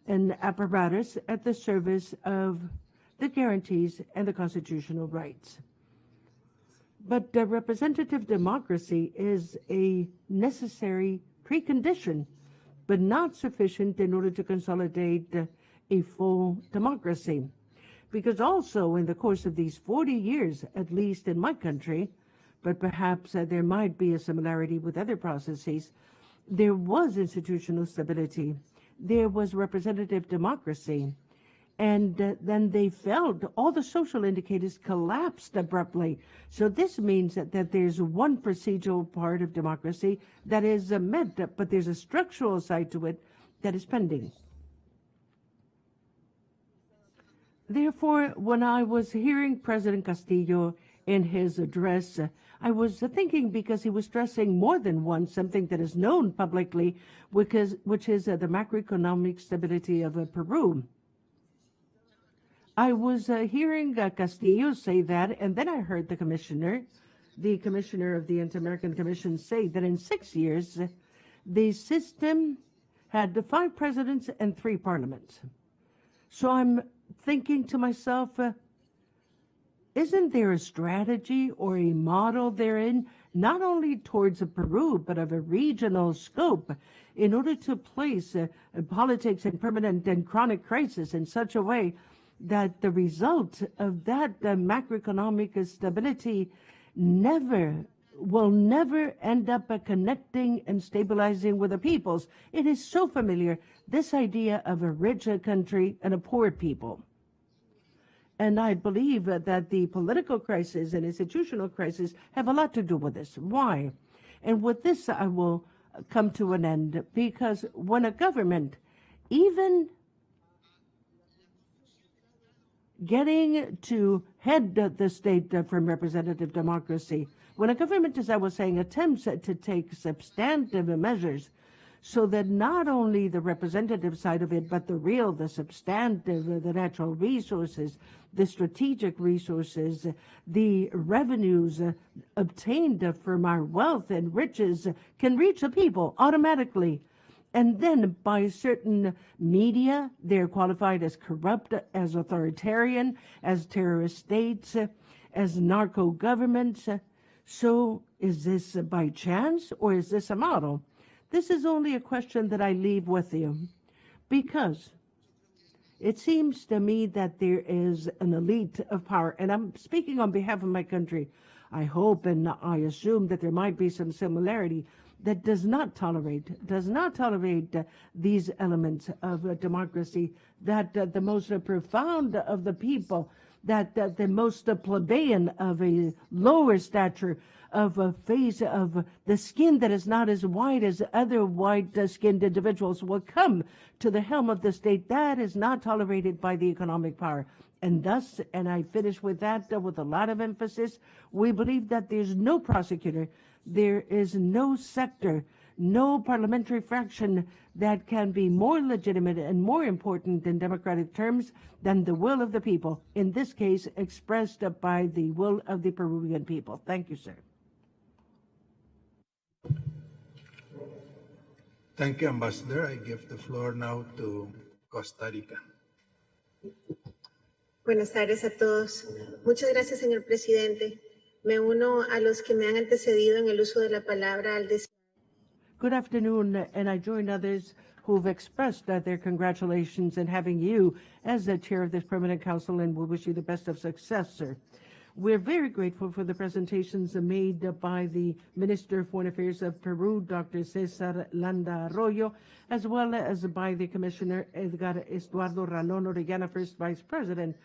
an apparatus at the service of the guarantees and the constitutional rights. But representative democracy is a necessary precondition, but not sufficient in order to consolidate a full democracy. Because also in the course of these 40 years, at least in my country, but perhaps there might be a similarity with other processes, there was institutional stability, there was representative democracy, and then they felt all the social indicators collapsed abruptly. So this means that there's one procedural part of democracy that is met, but there's a structural side to it that is pending. Therefore, when I was hearing President Castillo in his address, I was thinking, because he was stressing more than once something that is known publicly, which is the macroeconomic stability of Peru. I was hearing Castillo say that, and then I heard the commissioner of the Inter-American Commission, say that in 6 years, the system had 5 presidents and 3 parliaments. So I'm thinking to myself, isn't there a strategy or a model therein, not only towards Peru, but of a regional scope, in order to place politics in permanent and chronic crisis in such a way that the result of that macroeconomic stability will never end up connecting and stabilizing with the peoples? It is so familiar, this idea of a rich country and a poor people. And I believe that the political crisis and institutional crisis have a lot to do with this. Why? And with this, I will come to an end, because when a government, even getting to head the state from representative democracy, when a government, as I was saying, attempts to take substantive measures so that not only the representative side of it, but the substantive, the natural resources, the strategic resources, the revenues obtained from our wealth and riches can reach the people automatically. And then by certain media, they're qualified as corrupt, as authoritarian, as terrorist states, as narco governments. So is this by chance, or is this a model? This is only a question that I leave with you, because it seems to me that there is an elite of power, and I'm speaking on behalf of my country. I hope and I assume that there might be some similarity that does not tolerate these elements of democracy, that the most profound of the people, that the most plebeian of a lower stature, of a face of the skin that is not as white as other white-skinned individuals, will come to the helm of the state. That is not tolerated by the economic power. And thus, and I finish with that with a lot of emphasis, we believe that there's no prosecutor, there is no sector, no parliamentary fraction that can be more legitimate and more important in democratic terms than the will of the people, in this case expressed by the will of the Peruvian people. Thank you, sir. Thank you, Ambassador. I give the floor now to Costa Rica. Buenas tardes a todos. Muchas gracias, señor presidente. Me uno a los que me han antecedido en el uso de la palabra al decir. Good afternoon, and I join others who've expressed their congratulations in having you as the chair of this permanent council, and we wish you the best of success, sir. We're very grateful for the presentations made by the Minister of Foreign Affairs of Peru, Dr. Cesar Landa Arroyo, as well as by the Commissioner Edgar Eduardo Ralón Orellana, First Vice President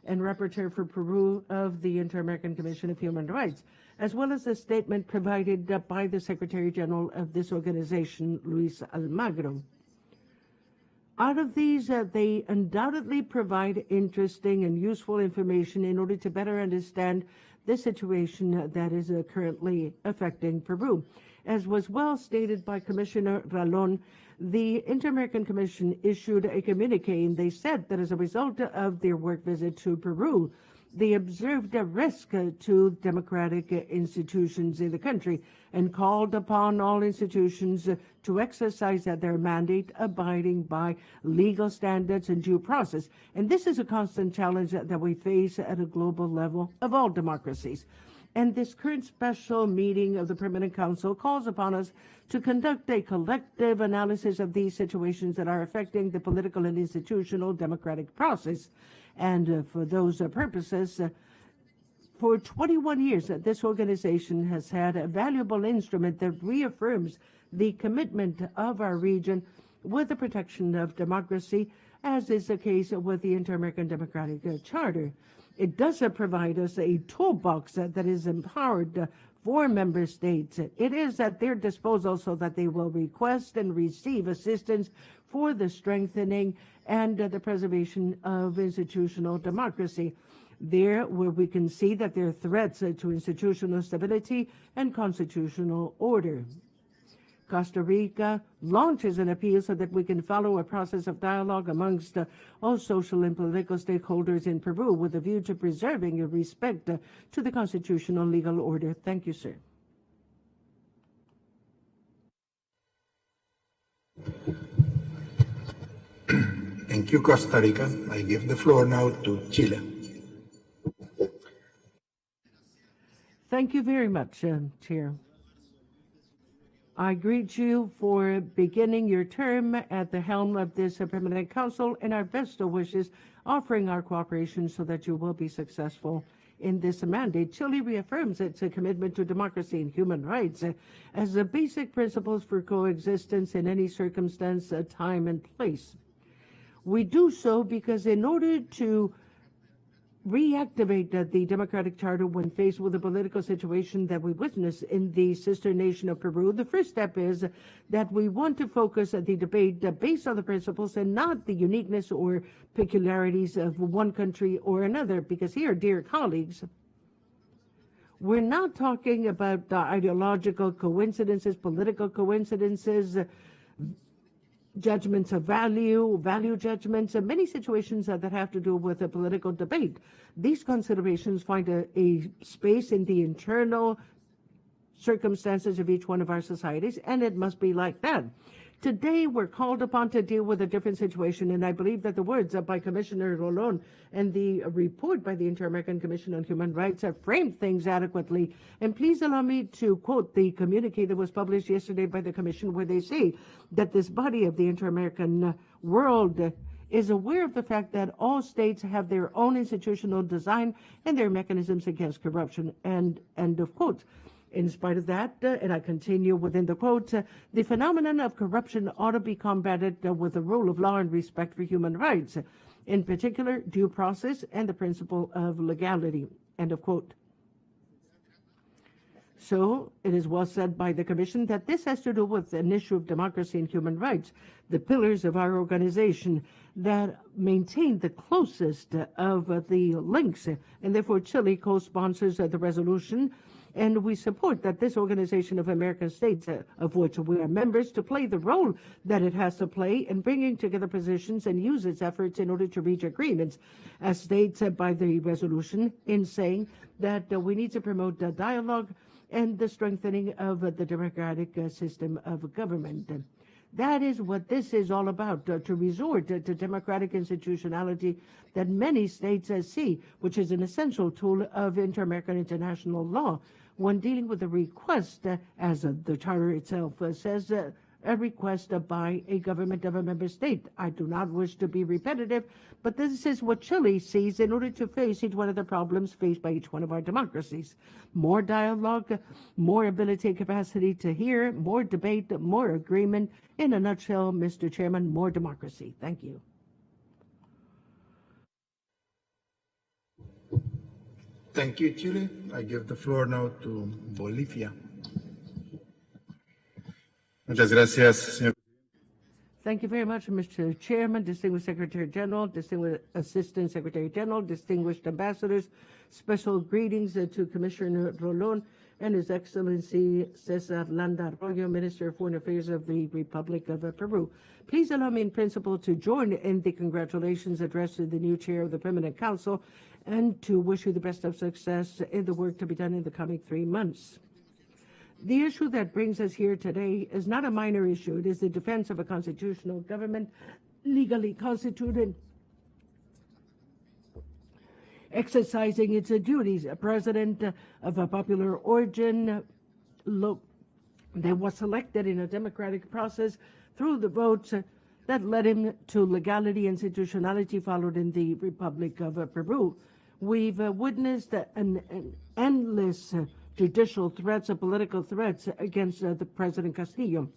and Rapporteur for Peru of the Inter-American Commission of Human Rights, as well as a statement provided by the Secretary General of this organization, Luis Almagro. Out of these, they undoubtedly provide interesting and useful information in order to better understand the situation that is currently affecting Peru. As was well stated by Commissioner Ralón, the Inter-American Commission issued a communique, and they said that as a result of their work visit to Peru, the observed risk to democratic institutions in the country and called upon all institutions to exercise their mandate abiding by legal standards and due process. And this is a constant challenge that we face at a global level of all democracies. And this current special meeting of the Permanent Council calls upon us to conduct a collective analysis of these situations that are affecting the political and institutional democratic process. And for those purposes, for 21 years, this organization has had a valuable instrument that reaffirms the commitment of our region with the protection of democracy, as is the case with the Inter-American Democratic Charter. It does provide us a toolbox that is empowered for member states. It is at their disposal so that they will request and receive assistance for the strengthening and the preservation of institutional democracy. There, where we can see that there are threats to institutional stability and constitutional order. Costa Rica launches an appeal so that we can follow a process of dialogue amongst all social and political stakeholders in Peru with a view to preserving and respect to the constitutional legal order. Thank you, sir. Thank you, Costa Rica. I give the floor now to Chile. Thank you very much, Chair. I greet you for beginning your term at the helm of this Permanent Council, and our best wishes, offering our cooperation so that you will be successful in this mandate. Chile reaffirms its commitment to democracy and human rights as the basic principles for coexistence in any circumstance, time, and place. We do so because in order to reactivate the Democratic Charter when faced with the political situation that we witness in the sister nation of Peru, the first step is that we want to focus the debate based on the principles and not the uniqueness or peculiarities of one country or another. Because here, dear colleagues, we're not talking about ideological coincidences, political coincidences, judgments of value judgments, and many situations that have to do with a political debate. These considerations find a space in the internal circumstances of each one of our societies, and it must be like that. Today, we're called upon to deal with a different situation, and I believe that the words by Commissioner Rolón and the report by the Inter-American Commission on Human Rights have framed things adequately. And please allow me to quote the communique that was published yesterday by the Commission, where they say that this body of the Inter-American world is aware of the fact that all states have their own institutional design and their mechanisms against corruption, and end of quote. In spite of that, and I continue within the quote, the phenomenon of corruption ought to be combated with the rule of law and respect for human rights, in particular due process and the principle of legality, end of quote. So it is well said by the Commission that this has to do with an issue of democracy and human rights, the pillars of our organization that maintain the closest of the links, and therefore Chile co-sponsors the resolution. And we support that this Organization of American States, of which we are members, to play the role that it has to play in bringing together positions and use its efforts in order to reach agreements, as stated by the resolution, in saying that we need to promote the dialogue and the strengthening of the democratic system of government. That is what this is all about, to resort to democratic institutionality that many states see, which is an essential tool of inter-American international law when dealing with a request, as the Charter itself says, a request by a government of a member state. I do not wish to be repetitive, but this is what Chile sees in order to face each one of the problems faced by each one of our democracies. More dialogue, more ability and capacity to hear, more debate, more agreement. In a nutshell, Mr. Chairman, more democracy. Thank you. Thank you, Chile. I give the floor now to Bolivia. Muchas gracias, señor. Thank you very much, Mr. Chairman, distinguished Secretary General, distinguished Assistant Secretary General, distinguished ambassadors. Special greetings to Commissioner Rolón and His Excellency Cesar Landa Arroyo, Minister of Foreign Affairs of the Republic of Peru. Please allow me in principle to join in the congratulations addressed to the new chair of the Permanent Council and to wish you the best of success in the work to be done in the coming 3 months. The issue that brings us here today is not a minor issue. It is the defense of a constitutional government legally constituted, exercising its duties. A president of a popular origin that was selected in a democratic process through the votes that led him to legality and institutionality followed in the Republic of Peru. We've witnessed an endless judicial threats and political threats against the President Castillo.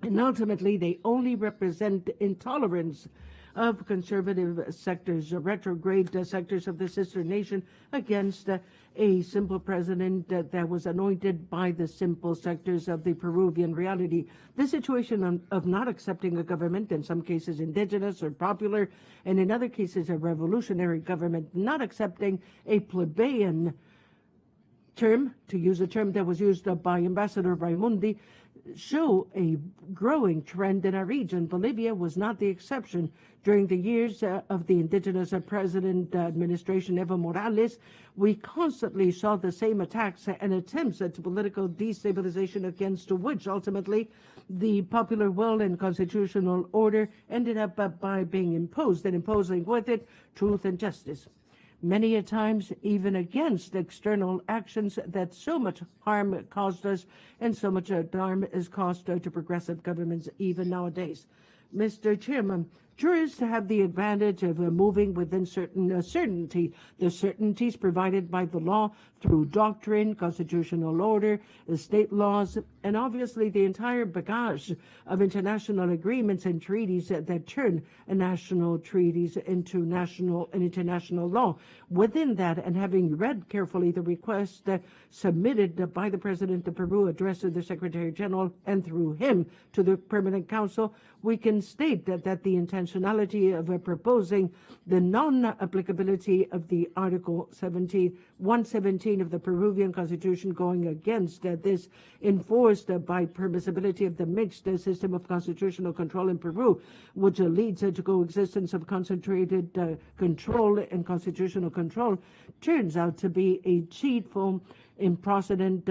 And ultimately, they only represent intolerance of conservative sectors, retrograde sectors of the sister nation against a simple president that was anointed by the simple sectors of the Peruvian reality. The situation of not accepting a government, in some cases indigenous or popular, and in other cases a revolutionary government, not accepting a plebeian term, to use a term that was used by Ambassador Raimundi, show a growing trend in our region. Bolivia was not the exception. During the years of the indigenous president administration, Evo Morales, we constantly saw the same attacks and attempts at political destabilization against which ultimately the popular will and constitutional order ended up by being imposed, and imposing with it truth and justice. Many a times even against external actions that so much harm caused us and so much harm is caused to progressive governments even nowadays. Mr. Chairman, jurists have the advantage of moving within certain certainty. The certainties provided by the law through doctrine, constitutional order, state laws, and obviously the entire bagage of international agreements and treaties that turn national treaties into national and international law. Within that, and having read carefully the request submitted by the President of Peru, addressed to the Secretary General, and through him to the Permanent Council, we can state that the intentionality of proposing the non-applicability of the Article 117 of the Peruvian Constitution, going against this, enforced by permissibility of the mixed system of constitutional control in Peru, which leads to coexistence of concentrated control and constitutional control, turns out to be a cheatful, imprecedent,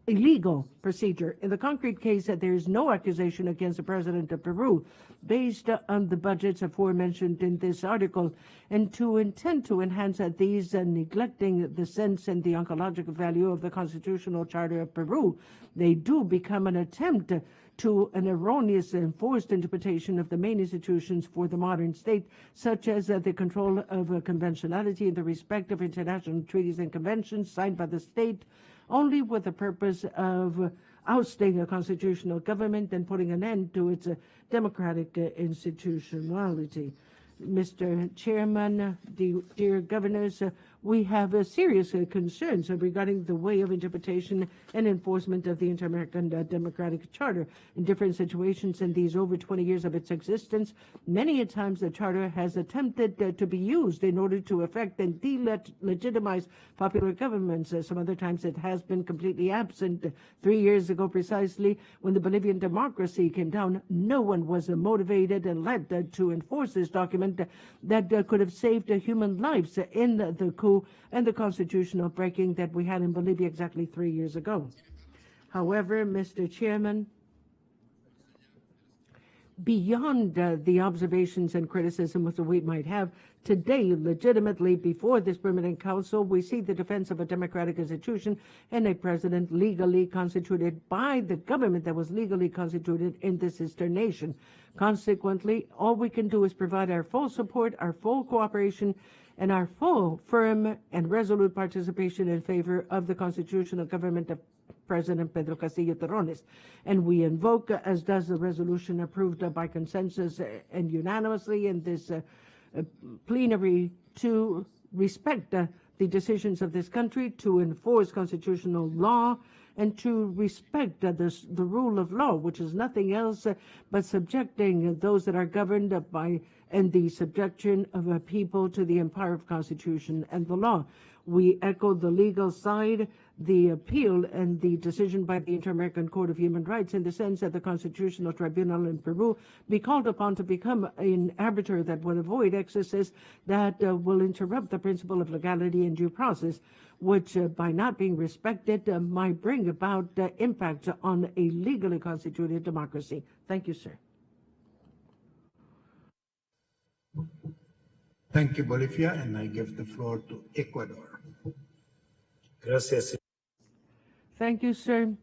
illegal procedure. In the concrete case, there is no accusation against the President of Peru based on the budgets aforementioned in this article, and to intend to enhance these, neglecting the sense and the ontological value of the Constitutional Charter of Peru, they do become an attempt to an erroneous and forced interpretation of the main institutions for the modern state, such as the control of conventionality and the respect of international treaties and conventions signed by the state, only with the purpose of ousting a constitutional government and putting an end to its democratic institutionality. Mr. Chairman, dear governors, we have serious concerns regarding the way of interpretation and enforcement of the Inter-American Democratic Charter. In different situations in these over 20 years of its existence, many a times the Charter has attempted to be used in order to affect and delegitimize popular governments. Some other times it has been completely absent. 3 years ago precisely, when the Bolivian democracy came down, no one was motivated and led to enforce this document that could have saved human lives in the coup and the constitutional breaking that we had in Bolivia exactly 3 years ago. However, Mr. Chairman, beyond the observations and criticisms that we might have today, legitimately before this Permanent Council, we see the defense of a democratic institution and a president legally constituted by the government that was legally constituted in this sister nation. Consequently, all we can do is provide our full support, our full cooperation, and our full, firm, and resolute participation in favor of the constitutional government of President Pedro Castillo Terrones. And we invoke, as does the resolution approved by consensus and unanimously in this plenary, to respect the decisions of this country, to enforce constitutional law, and to respect the rule of law, which is nothing else but subjecting those that are governed by and the subjection of a people to the empire of Constitution and the law. We echo the legal side, the appeal and the decision by the Inter-American Court of Human Rights in the sense that the Constitutional Tribunal in Peru be called upon to become an arbiter that will avoid excesses that will interrupt the principle of legality and due process, which by not being respected might bring about impacts on a legally constituted democracy. Thank you, sir. Thank you, Bolivia, and I give the floor to Ecuador. Gracias. Thank you, sir.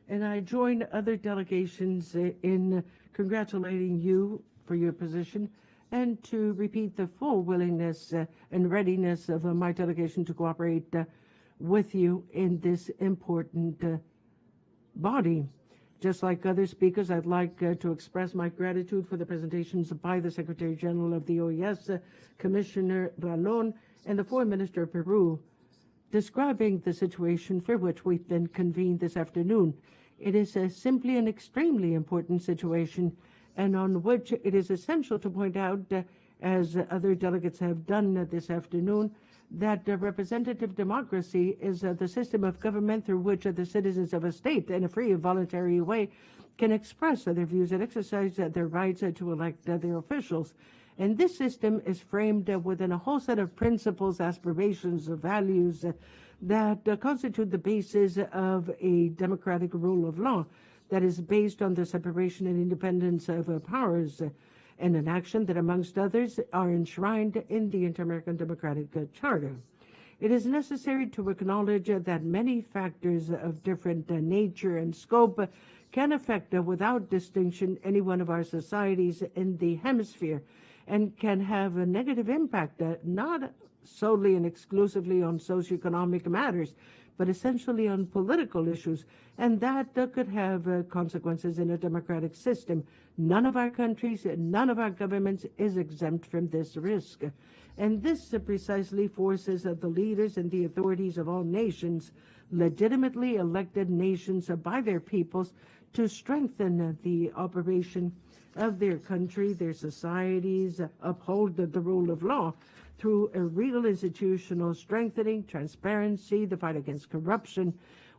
And I join other delegations in congratulating you for your position and to repeat the full willingness and readiness of my delegation to cooperate with you in this important body. Just like other speakers, I'd like to express my gratitude for the presentations by the Secretary General of the OAS, Commissioner Ralón, and the Foreign Minister of Peru, describing the situation for which we've been convened this afternoon. It is simply an extremely important situation, and on which it is essential to point out, as other delegates have done this afternoon, that representative democracy is the system of government through which the citizens of a state, in a free and voluntary way, can express their views and exercise their rights to elect their officials. And this system is framed within a whole set of principles, aspirations, values that constitute the basis of a democratic rule of law that is based on the separation and independence of powers, and an action that, amongst others, are enshrined in the Inter-American Democratic Charter. It is necessary to acknowledge that many factors of different nature and scope can affect, without distinction, any one of our societies in the hemisphere, and can have a negative impact, not solely and exclusively on socioeconomic matters, but essentially on political issues, and that could have consequences in a democratic system. None of our countries, none of our governments is exempt from this risk. And this precisely forces the leaders and the authorities of all nations, legitimately elected nations by their peoples, to strengthen the operation of their country, their societies, uphold the rule of law through a real institutional strengthening, transparency, the fight against corruption,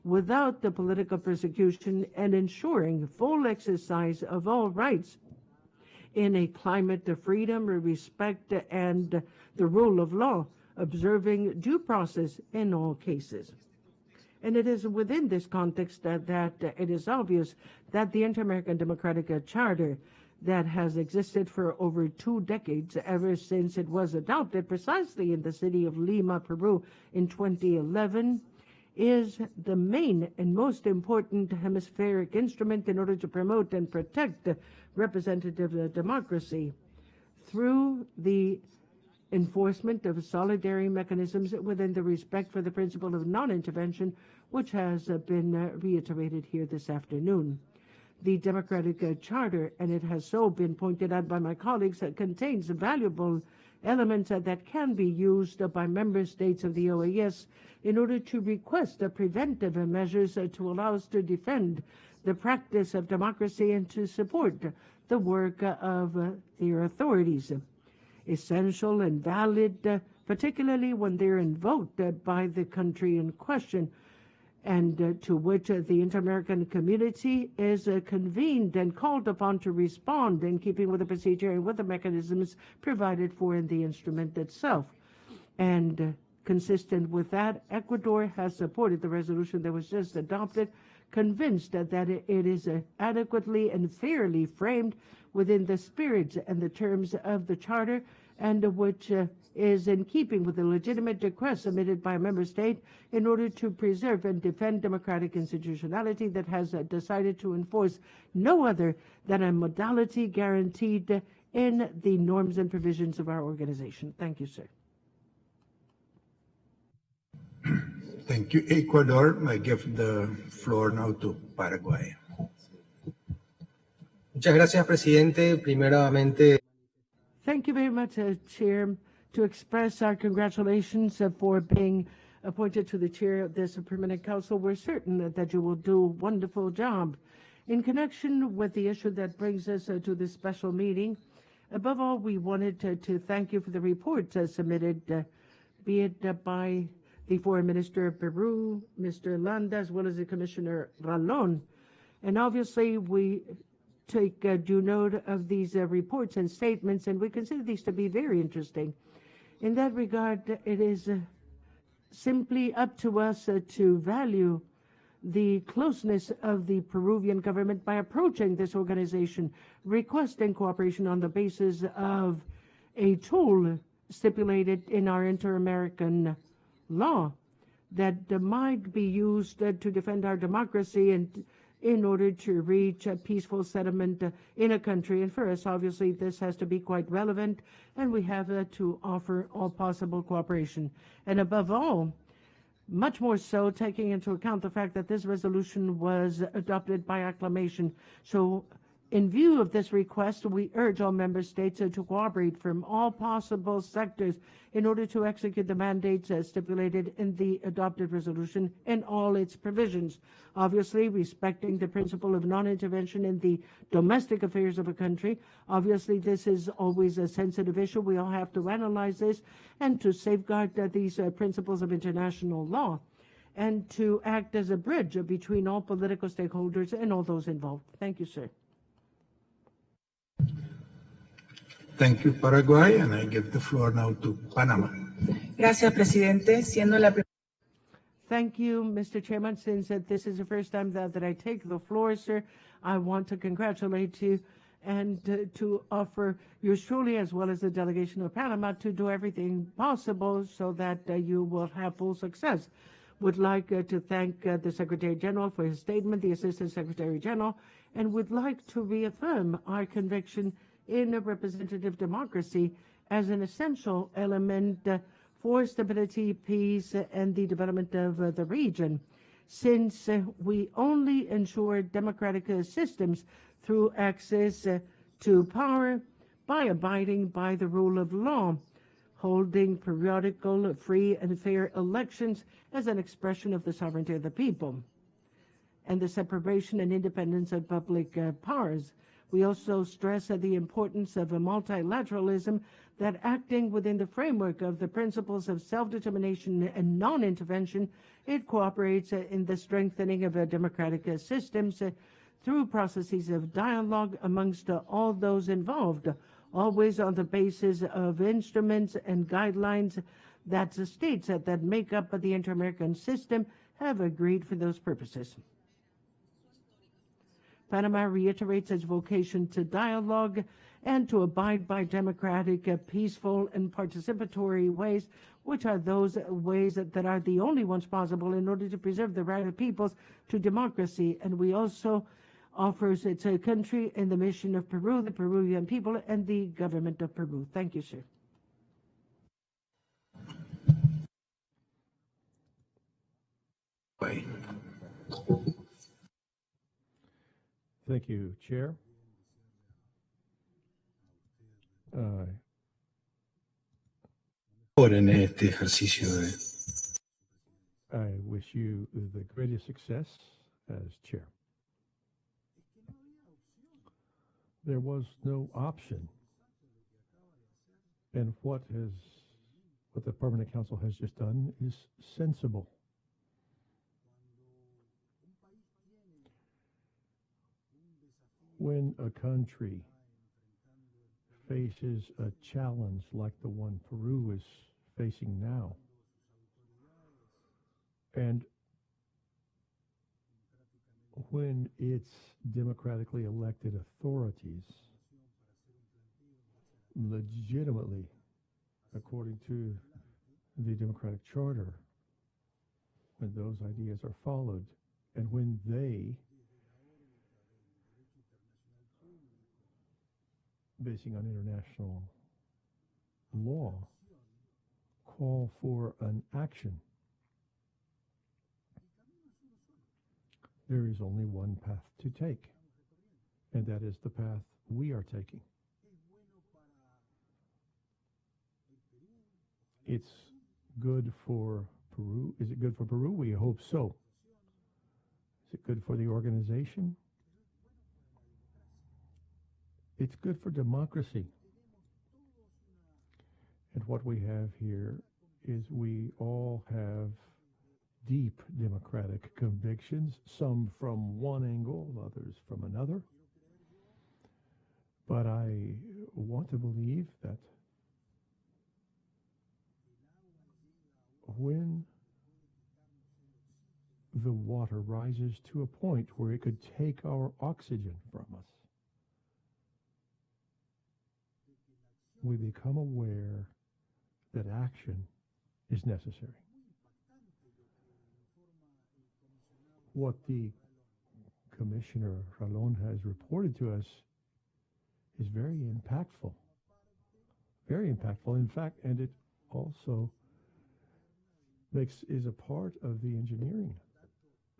without the political persecution, and ensuring full exercise of all rights in a climate of freedom, respect, and the rule of law, observing due process in all cases. And it is within this context that it is obvious that the Inter-American Democratic Charter that has existed for over 2 decades, ever since it was adopted precisely in the city of Lima, Peru in 2011, is the main and most important hemispheric instrument in order to promote and protect representative democracy through the enforcement of solidarity mechanisms within the respect for the principle of non-intervention, which has been reiterated here this afternoon. The Democratic Charter, and it has so been pointed out by my colleagues, contains valuable elements that can be used by member states of the OAS in order to request preventive measures to allow us to defend the practice of democracy and to support the work of their authorities. Essential and valid, particularly when they're invoked by the country in question, and to which the Inter-American community is convened and called upon to respond in keeping with the procedure and with the mechanisms provided for in the instrument itself. And consistent with that, Ecuador has supported the resolution that was just adopted, convinced that it is adequately and fairly framed within the spirit and the terms of the Charter, and which is in keeping with the legitimate request submitted by a member state in order to preserve and defend democratic institutionality that has decided to enforce no other than a modality guaranteed in the norms and provisions of our organization. Thank you, sir. Thank you, Ecuador. I give the floor now to Paraguay. Muchas gracias, presidente. Primeramente, thank you very much, Chair, to express our congratulations for being appointed to the chair of this permanent council. We're certain that you will do a wonderful job. In connection with the issue that brings us to this special meeting, above all, we wanted to thank you for the report submitted, be it by the Foreign Minister of Peru, Mr. Landa, as well as the Commissioner Ralón. And obviously, we take due note of these reports and statements, and we consider these to be very interesting. In that regard, it is simply up to us to value the closeness of the Peruvian government by approaching this organization, requesting cooperation on the basis of a tool stipulated in our inter-American law that might be used to defend our democracy and in order to reach a peaceful settlement in a country. And for us, obviously, this has to be quite relevant, and we have to offer all possible cooperation. And above all, much more so taking into account the fact that this resolution was adopted by acclamation. So in view of this request, we urge all member states to cooperate from all possible sectors in order to execute the mandates stipulated in the adopted resolution in all its provisions. Obviously, respecting the principle of non-intervention in the domestic affairs of a country. Obviously, this is always a sensitive issue. We all have to analyze this and to safeguard these principles of international law and to act as a bridge between all political stakeholders and all those involved. Thank you, sir. Thank you, Paraguay, and I give the floor now to Panama. Gracias, presidente. Siendo la Thank you, Mr. Chairman. Since this is the first time that I take the floor, sir, I want to congratulate you and to offer yours truly, as well as the delegation of Panama, to do everything possible so that you will have full success. Would like to thank the Secretary General for his statement, the Assistant Secretary General, and would like to reaffirm our conviction in a representative democracy as an essential element for stability, peace, and the development of the region. Since we only ensure democratic systems through access to power by abiding by the rule of law, holding periodical, free, and fair elections as an expression of the sovereignty of the people, and the separation and independence of public powers. We also stress the importance of a multilateralism that, acting within the framework of the principles of self-determination and non-intervention, it cooperates in the strengthening of democratic systems through processes of dialogue amongst all those involved, always on the basis of instruments and guidelines that the states that make up the inter-American system have agreed for those purposes. Panama reiterates its vocation to dialogue and to abide by democratic, peaceful, and participatory ways, which are those ways that are the only ones possible in order to preserve the right of peoples to democracy. And we also offers its country in the mission of Peru, the Peruvian people, and the government of Peru. Thank you, sir. Bye. Thank you, Chair. En este ejercicio de I wish you the greatest success as chair. There was no option, and what the Permanent Council has just done is sensible. When a country faces a challenge like the one Peru is facing now, and when its democratically elected authorities legitimately, according to the Democratic Charter, when those ideas are followed, and when they, basing on international law, call for an action, there is only one path to take, and that is the path we are taking. It's good for Peru? Is it good for Peru? We hope so. Is it good for the organization? It's good for democracy. And what we have here is we all have deep democratic convictions, some from one angle, others from another. But I want to believe that when the water rises to a point where it could take our oxygen from us, we become aware that action is necessary. What the Commissioner Ralón has reported to us is very impactful. Very impactful, in fact, and it also is a part of the engineering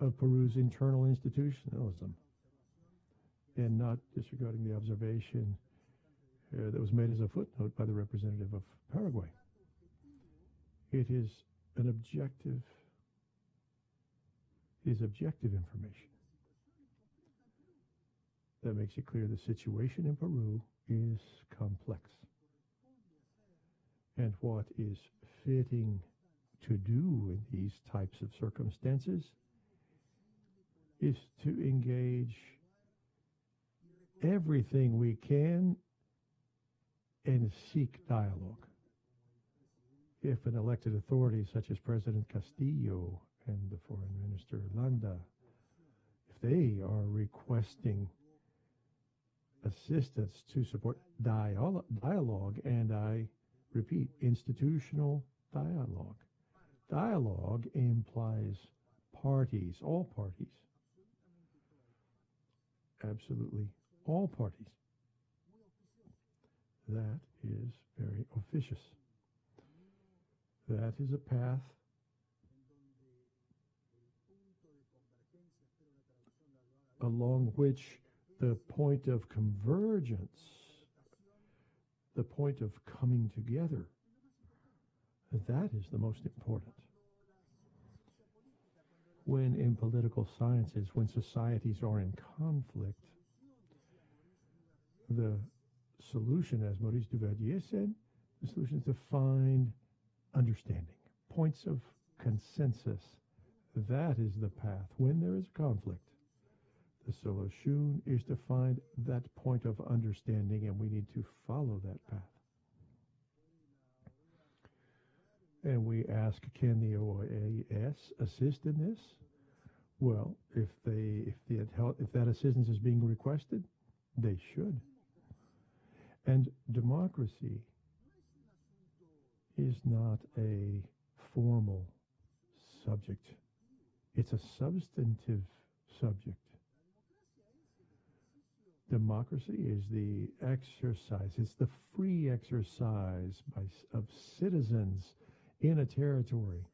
of Peru's internal institutionalism, and not disregarding the observation that was made as a footnote by the representative of Paraguay. It is objective information that makes it clear the situation in Peru is complex. And what is fitting to do in these types of circumstances is to engage everything we can and seek dialogue. If an elected authority such as President Castillo and the Foreign Minister Landa, if they are requesting assistance to support dialogue, and I repeat, institutional dialogue. Dialogue implies parties, all parties, absolutely all parties. That is very officious. That is a path along which the point of convergence, the point of coming together, that is the most important. When in political sciences, when societies are in conflict, the solution, as Maurice Duvalier said, the solution is to find understanding, points of consensus. That is the path. When there is a conflict, the solution is to find that point of understanding, and we need to follow that path. And we ask, can the OAS assist in this? Well, if that assistance is being requested, they should. And democracy is not a formal subject. It's a substantive subject. Democracy is the exercise, it's the free exercise of citizens in a territory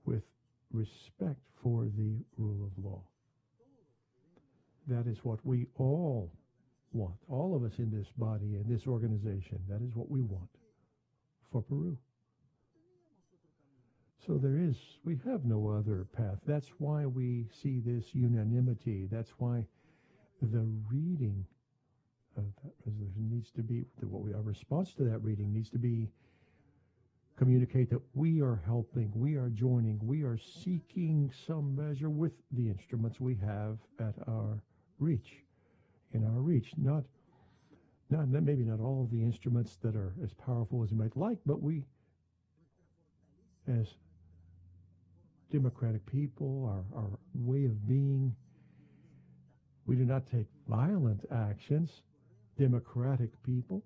with respect for the rule of law. That is what we all want. All of us in this body, in this organization, that is what we want for Peru. So we have no other path. That's why we see this unanimity. That's why the reading of that resolution needs to be, our response to that reading needs to be communicate that we are helping, we are joining, we are seeking some measure with the instruments we have at our reach, not maybe not all of the instruments that are as powerful as you might like, but we, as democratic people, our way of being, we do not take violent actions. Democratic people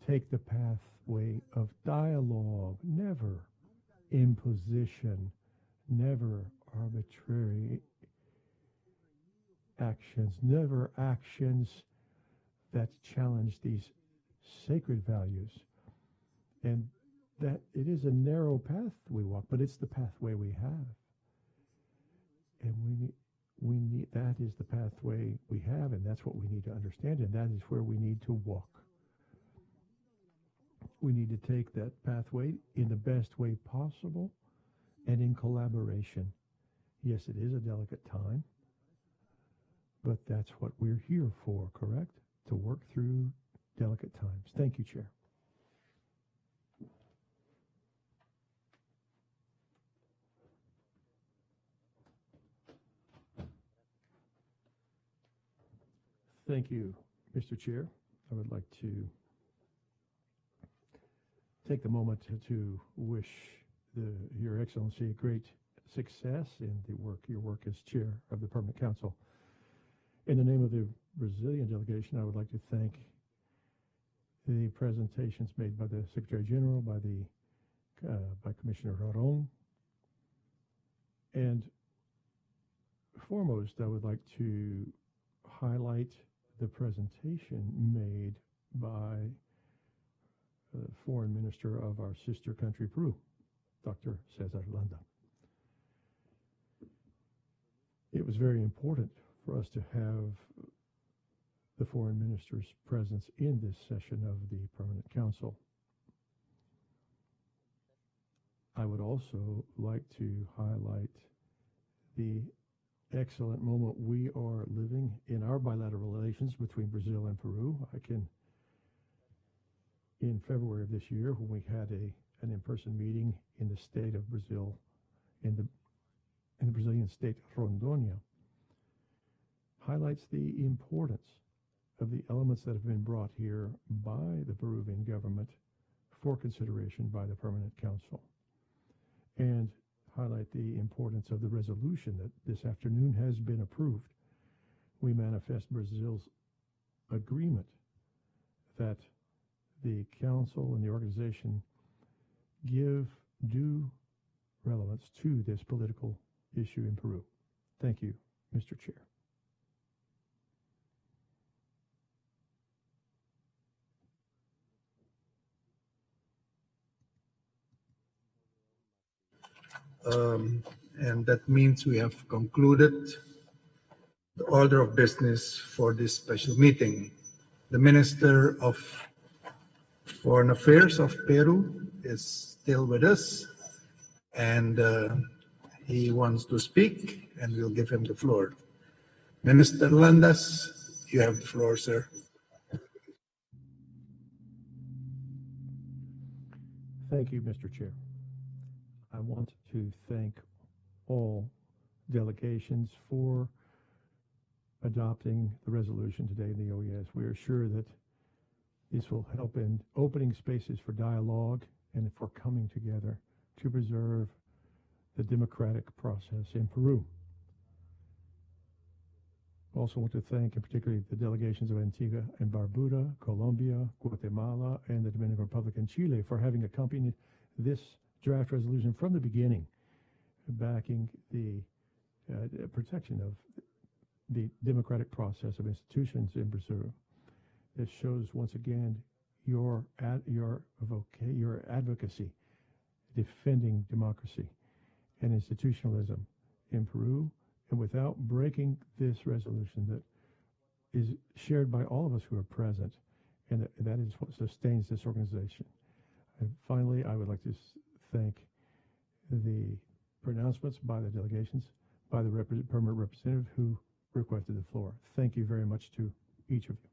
take the pathway of dialogue, never imposition, never arbitrary actions, never actions that challenge these sacred values. And that it is a narrow path we walk, but it's the pathway we have. And we need that is the pathway we have, and that's what we need to understand, and that is where we need to walk. We need to take that pathway in the best way possible and in collaboration. Yes, it is a delicate time, but that's what we're here for, correct? To work through delicate times. Thank you, Chair. Thank you, Mr. Chair. I would like to take the moment to wish Your Excellency great success in your work as Chair of the Permanent Council. In the name of the Brazilian delegation, I would like to thank the presentations made by the Secretary General, by Commissioner Raron, and foremost, I would like to highlight the presentation made by the Foreign Minister of our sister country, Peru, Dr. Cesar Landa. It was very important for us to have the Foreign Minister's presence in this session of the Permanent Council. I would also like to highlight the excellent moment we are living in our bilateral relations between Brazil and Peru. In February of this year, when we had an in-person meeting in the state of Brazil, in the Brazilian state Rondônia, highlights the importance of the elements that have been brought here by the Peruvian government for consideration by the Permanent Council, and highlight the importance of the resolution that this afternoon has been approved. We manifest Brazil's agreement that the Council and the organization give due relevance to this political issue in Peru. Thank you, Mr. Chair. And that means we have concluded the order of business for this special meeting. The Minister of Foreign Affairs of Peru is still with us, and he wants to speak, and we'll give him the floor. Minister Landas, you have the floor, sir. Thank you, Mr. Chair. I want to thank all delegations for adopting the resolution today in the OAS. We are sure that this will help in opening spaces for dialogue and for coming together to preserve the democratic process in Peru. I also want to thank, in particular, the delegations of Antigua and Barbuda, Colombia, Guatemala, and the Dominican Republic and Chile for having accompanied this draft resolution from the beginning, backing the protection of the democratic process of institutions in Brazil. This shows once again your advocacy, defending democracy and institutionalism in Peru, and without breaking this resolution that is shared by all of us who are present, and that is what sustains this organization. And finally, I would like to thank the pronouncements by the delegations, by the permanent representative who requested the floor. Thank you very much to each of you.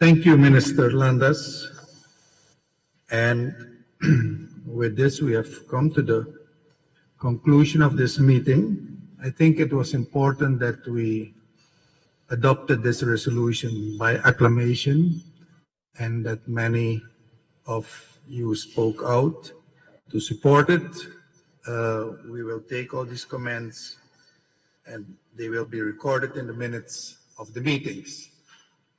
Thank you, Minister Landas. And with this, we have come to the conclusion of this meeting. I think it was important that we adopted this resolution by acclamation and that many of you spoke out to support it. We will take all these comments and they will be recorded in the minutes of the meetings.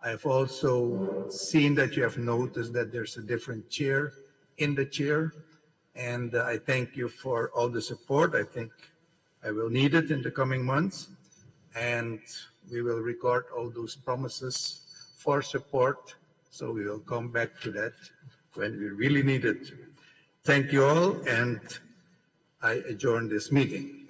I have also seen that you have noticed that there's a different chair in the chair, and I thank you for all the support. I think I will need it in the coming months, and we will record all those promises for support, so we will come back to that when we really need it. Thank you all, and I adjourn this meeting.